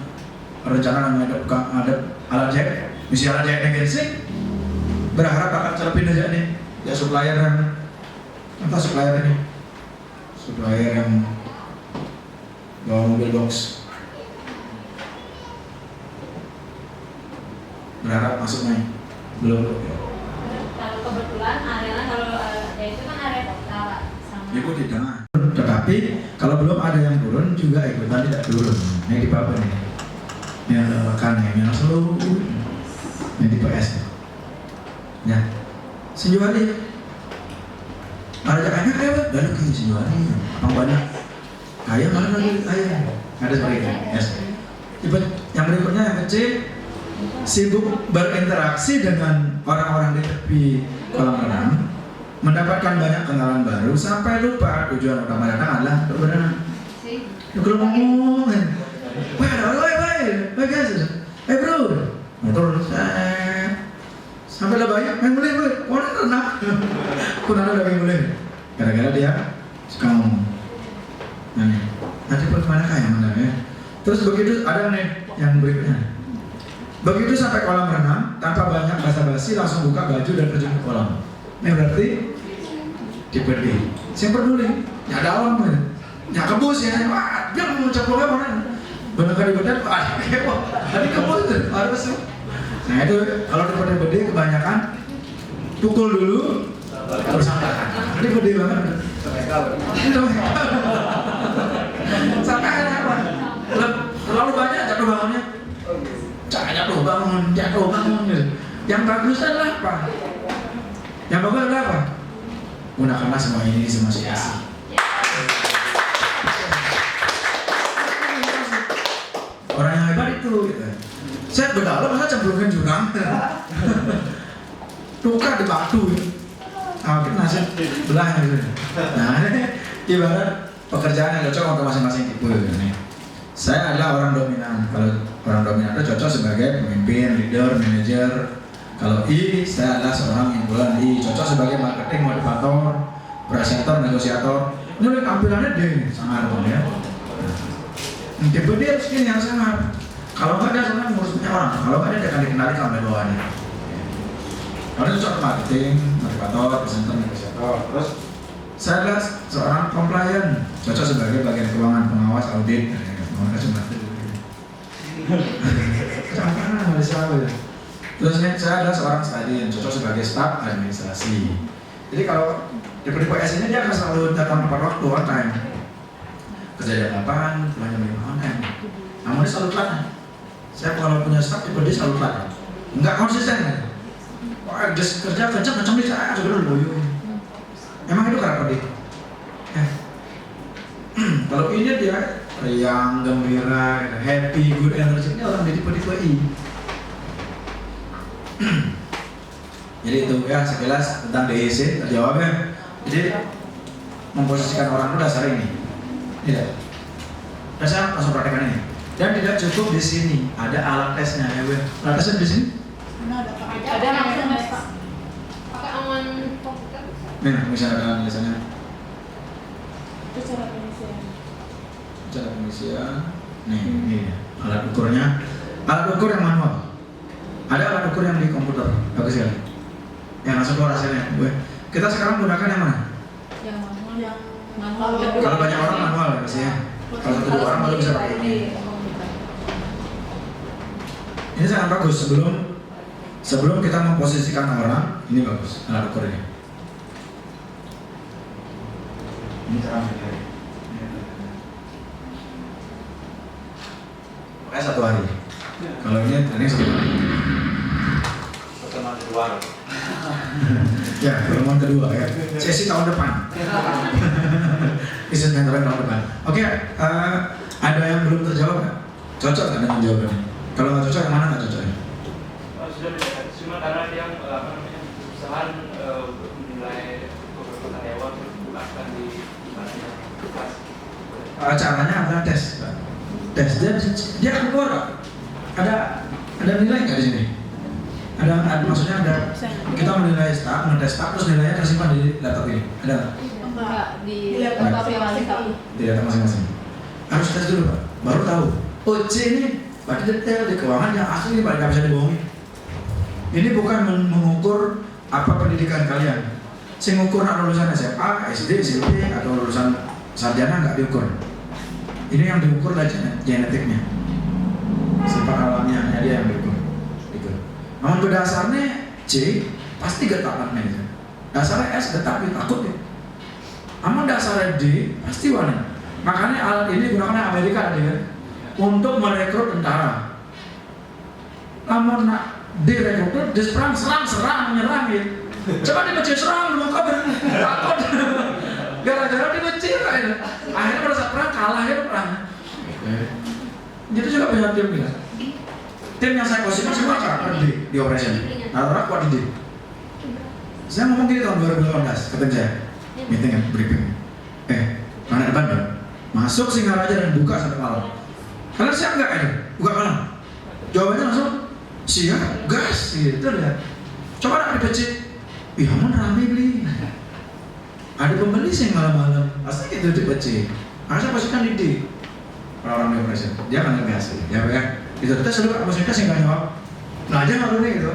rencana ada alat jahit, misi alat jahitnya gensing. Berharap akan celupin aja nih ya supplier yang entah supplier ini, supplier yang bawa mobil box, berharap masuk nih belum. Kalau kebetulan areanya kalau ya itu kan area kota sama. Ibu di tengah. Tetapi kalau belum ada yang turun juga ikutan tidak turun. Ini di bawah nih, ini ada rekannya yang seluruh ini di PS. Ya, Sinjuari. Ada jakannya kaya banget, dan lagi Sinjuari. Apa banyak? Kaya mana lagi kaya? Ada seperti itu. Yes. Yang berikutnya yang kecil, sibuk berinteraksi dengan orang-orang di tepi kolam renang, mendapatkan banyak kenalan baru sampai lupa tujuan utama datang adalah berenang. Lu kalau ngomongin, wah ada orang, wah guys, bro, turun sampai lah banyak main boleh, orang renang, aku nada lagi boleh, gara-gara dia suka ngomong. Nah, Terus begitu ada nih yang berikutnya. Begitu sampai kolam renang, tanpa banyak basa-basi langsung buka baju dan terjun ke kolam. Ini berarti tipe D. Saya peduli, ya dalam kan, ya kebus ya, wah dia mau ceploknya mana? Benar kali benar, wah tadi kebus tuh, harus. Nah itu kalau tipe D kebanyakan pukul dulu, terus sampaikan. Ini gede banget. Sampai apa? Terlalu banyak jatuh bangunnya. Jatuh bangun gitu. Yang bagus adalah apa? Yang bagus adalah apa? Gunakanlah semua ini di semua situasi. Orang yang hebat itu gitu. Saya berdalam masa cemplungin jurang. Tukar di batu gitu. Kita nasib belah gitu. Nah ini ibarat pekerjaan yang cocok untuk masing-masing tipe nih. Saya adalah orang dominan. Kalau orang dominan itu cocok sebagai pemimpin, leader, manager. Kalau I, saya adalah seorang yang bulan I, cocok sebagai marketing, motivator, presenter, negosiator. Ini tampilannya D, sangat ya. Tipe D harus ini yang sangat. Kalau nggak dia sebenarnya ngurus punya orang. Kalau nggak dia akan dikenali sampai bawahnya. Kalau itu cocok marketing, motivator, presenter, negosiator. Terus saya adalah seorang compliant, cocok sebagai bagian keuangan, pengawas, audit. Terus saya adalah seorang stadion, cocok sebagai staf administrasi. Jadi kalau tipe-tipe S ini dia akan selalu datang tepat waktu, on time. Kerja jam 8, pulang jam 5 on time. Namun dia selalu telat. Saya kalau punya staf tipe dia selalu telat. Enggak konsisten. Wah, kerja kencang dia saya sudah loyo. Emang itu karakter dia. Kalau ini dia riang, gembira, happy, good energy, ini orang di tipe-tipe I. Jadi itu ya sekilas tentang DEC terjawab ya. Jadi memposisikan orang itu dasar ini. Tidak. Dasar langsung praktekkan ini. Dan tidak cukup di sini, ada alat tesnya ya, Bu. Alat tesnya di sini? Ada langsung Pak. Pakai aman komputer. Nih, misalnya ada tulisannya. Itu cara pengisian. Cara pengisian. Nih, ini alat ukurnya. Alat ukur yang manual. Ada alat ukur yang di komputer, bagus sekali. Yang langsung keluar hasilnya. Kita sekarang gunakan yang mana? Yang manual. Kalau banyak orang manual ya pasti ya. Kalau satu dua orang baru bisa pakai ini. Ini sangat bagus sebelum kita memposisikan orang, ini bagus alat ukur ini. Ini cara mencari. Makanya 1 hari. Kalau ini training 1 hari. Pertemuan kedua. Ya, pertemuan kedua ya. Sesi tahun depan. Sesi mentoring tahun depan. Oke, ada yang belum terjawab nggak? Cocok nggak dengan jawabannya? Kalau nggak cocok, yang mana nggak cocok? Sudah bisa, cuma karena dia kesusahan untuk menilai keberatan hewan bukan di mana Caranya adalah tes, Pak. Tes dia keluar Pak. Ada nilai nggak di sini? Ada maksudnya ada kita menilai staff, ngetes staff terus nilainya tersimpan di laptop ini. Ada nggak? Enggak di laptop masing-masing. Di data masing-masing. Harus tes dulu Pak, baru tahu. Oh C ini berarti detail di keuangan yang asli ini Pak, nggak bisa dibohongi. Ini bukan mengukur apa pendidikan kalian. Saya ngukur nak lulusan SMA, SD, SMP atau lulusan sarjana nggak diukur. Ini yang diukur adalah genetiknya, sifat alamiahnya dia yang diukur. Gitu. Namun berdasarnya C pasti getak anaknya. Dasarnya S getak dia takut ya. Namun dasarnya D pasti wanita. Makanya alat ini digunakan Amerika dia untuk merekrut tentara. Namun nak direkrut dia serang menyerang gitu. Coba dia baca serang mau kabar takut. Gara-gara dia baca itu. Akhirnya pada saat perang kalah ya perang. Itu juga punya tim ya. Tim yang saya positif semua kan di operation. Nah, kuat di D. Saya ngomong gini tahun 2018 ke tim saya. Meeting ya, briefing. Mana depan dong? Masuk Singaraja dan buka sampai malam. Kalian siap nggak itu? Buka malam. Jawabannya langsung siap, gas gitu ya. Coba nak dipecit. Ih, aman rame beli. Ada pembeli sih malam-malam. Pasti gitu dipecit. Harusnya pastikan di D. orang-orang depresi, dia akan ngegas, ya Pak ya. Itu kita selalu maksudnya sih nggak jawab, belajar nggak lu nih gitu.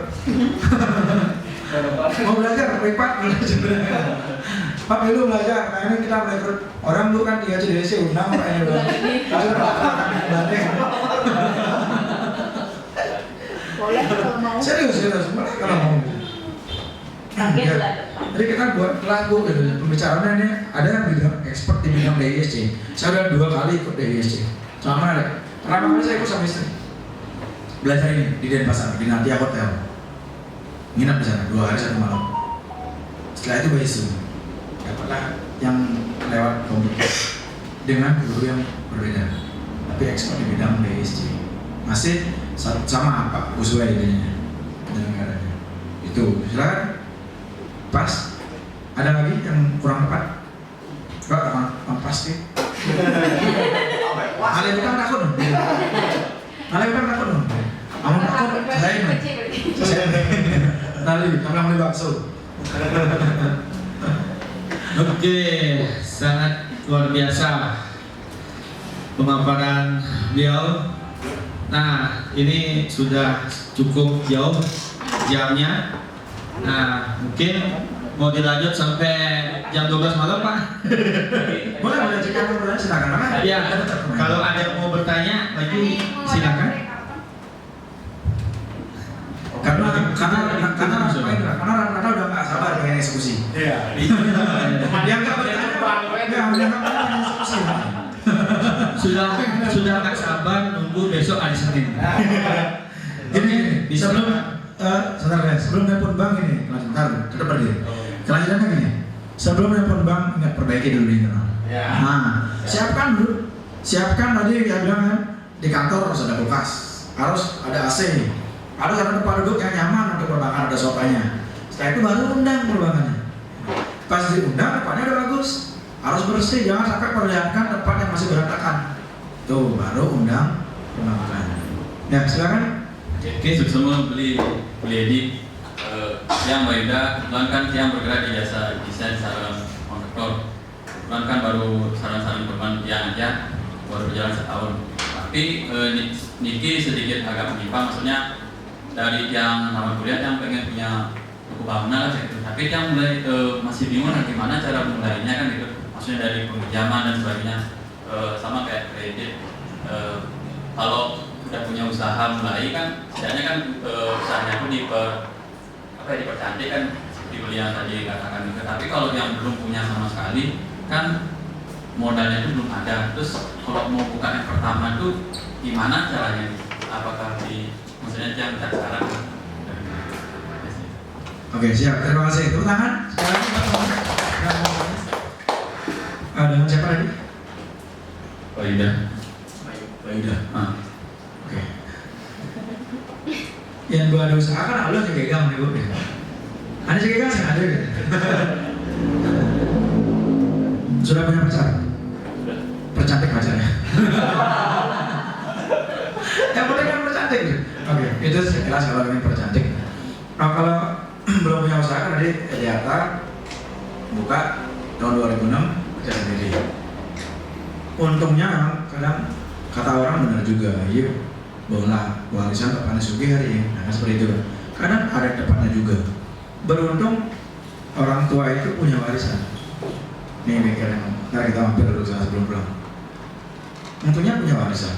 Mau belajar, lipat belajar. Pak dulu belajar, nah ini kita merekrut orang dulu kan 3 CDC undang kayaknya udah. Boleh kalau mau. Serius, boleh kalau mau. Target Ya. bulan depan. Jadi kita buat lagu gitu, pembicaraannya ini ada yang bidang expert di bidang DISC. Saya udah 2 kali ikut DISC. Sama ada. Pertama kali saya ikut sama istri. Belajar ini di Denpasar, di Natia Hotel. Nginap di sana 2 hari 1 malam. Setelah itu begitu, dapatlah yang lewat komputer dengan guru yang berbeda, tapi expert di bidang DISC. Masih sama Pak Usway idenya, penyelenggaraannya. Itu silakan. Pas. Ada lagi yang kurang tepat? Pak, kurang pasti. Ada bukan takut dong. Ada bukan takut dong. Kamu takut, saya ini. Saya Nali, kamu beli bakso. Oke, sangat luar biasa pemaparan beliau. Nah, ini sudah cukup jauh jamnya. Nah, mungkin mau dilanjut sampai jam 12 malam, Pak. Boleh cek yang bertanya silakan. Ya, kalau ada yang mau bertanya lagi silakan. Karena udah nggak sabar dengan eksekusi. Iya. Yang nggak bertanya, yang nggak bertanya eksekusi. Sudah nggak sabar nunggu besok hari Senin. Ini bisa sebelum nelpon bank ini, sebentar, tetap berdiri. Kelanjutannya gini, sebelum nelpon bank ingat perbaiki dulu di internal. Nah, siapkan tadi dia bilang kan di kantor harus ada kulkas, harus ada AC, harus ada tempat duduk yang nyaman untuk perbankan, ada sofanya. Setelah itu baru undang perbankannya. Pas diundang tempatnya udah bagus, harus bersih, jangan sampai perlihatkan tempat yang masih berantakan. Tuh baru undang perbankan. Ya silakan. Oke, semua beli Edi, yang Mbak Ida, kebetulan kan yang bergerak di jasa desain sarana kontraktor. Kebetulan kan baru saran-saran korban yang aja baru berjalan setahun. Tapi Niki sedikit agak menyimpang, maksudnya dari yang tamat kuliah yang pengen punya toko bangunan lah gitu. Tapi yang mulai masih bingung gimana cara mulainya kan gitu. Maksudnya dari pinjaman dan sebagainya, sama kayak kredit. Kalau udah punya usaha mulai kan, setidaknya kan usahanya pun dipercantik kan seperti beliau tadi katakan gitu. Tapi kalau yang belum punya sama sekali kan modalnya itu belum ada. Terus kalau mau buka yang pertama itu gimana caranya? Apakah maksudnya yang kita sekarang? Oke siap, terima kasih. Tepuk tangan. Sekarang dengan siapa lagi? Pak Ida. Pak Ida. Oke. Yang gua ada usaha kan Allah juga gang nih bu. Ada juga gang sih ada gitu. Sudah punya pacar? Sudah. Percantik pacarnya. Yang penting kan percantik. Oke, itu jelas kalau ingin percantik. Nah kalau belum punya usaha kan tadi Ediata buka tahun 2006 kerja sendiri. Untungnya kadang kata orang benar juga, iya bola warisan Pak Panasugi hari ini, nah seperti itu. Kadang ada tepatnya juga. Beruntung orang tua itu punya warisan. Nih bengkel yang ntar kita mampir dulu sebelum pulang. Untungnya punya warisan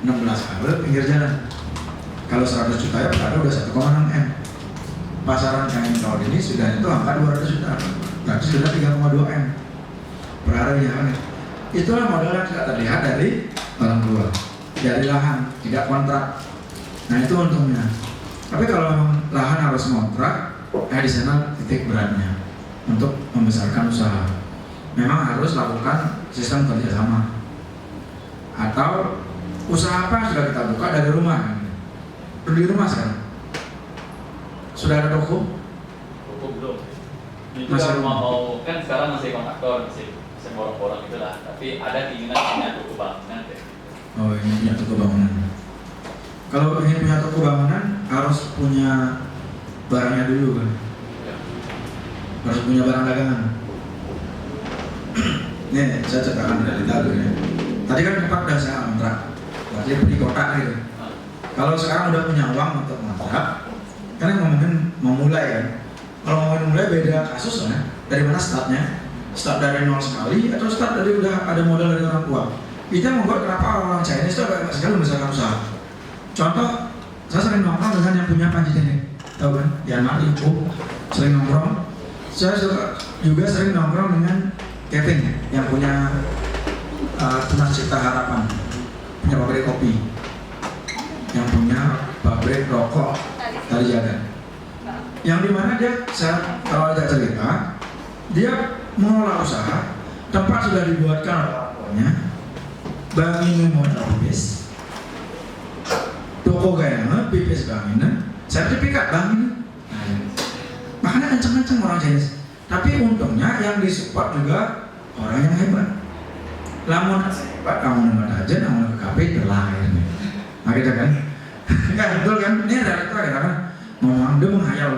16 kabel pinggir jalan. Kalau 100 juta ya berarti udah 1,6 M. Pasaran yang tahun ini sudah itu angka 200 juta, berarti sudah 3,2 M per hari ya kan. Itulah modal yang tidak terlihat dari orang tua, dari lahan, tidak kontrak. Nah itu untungnya. Tapi kalau memang lahan harus kontrak, di sana titik beratnya untuk membesarkan usaha. Memang harus lakukan sistem kerjasama. Atau usaha apa sudah kita buka dari rumah. Di rumah sekarang. Sudah ada toko? Toko belum. Ini Masih juga mau kan sekarang masih kontraktor, masih borong-borong itulah. Tapi ada keinginan punya toko bangunan. Oh ini punya toko bangunan. Kalau ingin punya toko bangunan harus punya barangnya dulu kan. Harus punya barang dagangan. Nih saya cetakan dari Italia ya. Tadi kan tempat udah saya kontrak, berarti beli kotak gitu. Kalau sekarang udah punya uang untuk kontrak, kan ngomongin memulai kan. Kalau ngomongin mulai beda kasus ya. Dari mana startnya? Start dari nol sekali atau start dari udah ada modal dari orang tua? Kita membuat kenapa orang Chinese itu banyak sekali membesarkan usaha. Contoh, saya sering nongkrong dengan yang punya panci teknik, tahu kan? Yana, Ibu, sering nongkrong. Saya juga sering nongkrong dengan Kevin yang punya Tunas Cipta Harapan, punya pabrik kopi, yang punya pabrik rokok dari Jagan. Yang dimana dia, saya kalau ada cerita, dia mengelola usaha, tempat sudah dibuatkan oleh orang tuanya, bank minum modal pipis, toko gaya pipis bank minum, sertifikat bank minum. Makanya kenceng-kenceng orang Chinese. Tapi untungnya yang disupport juga orang yang hebat. Lamun hebat, kamu hebat aja, kamu ke KP terlahir. Nah kita kan, kan betul kan? Ini realita kita kan, ngomong dia menghayal.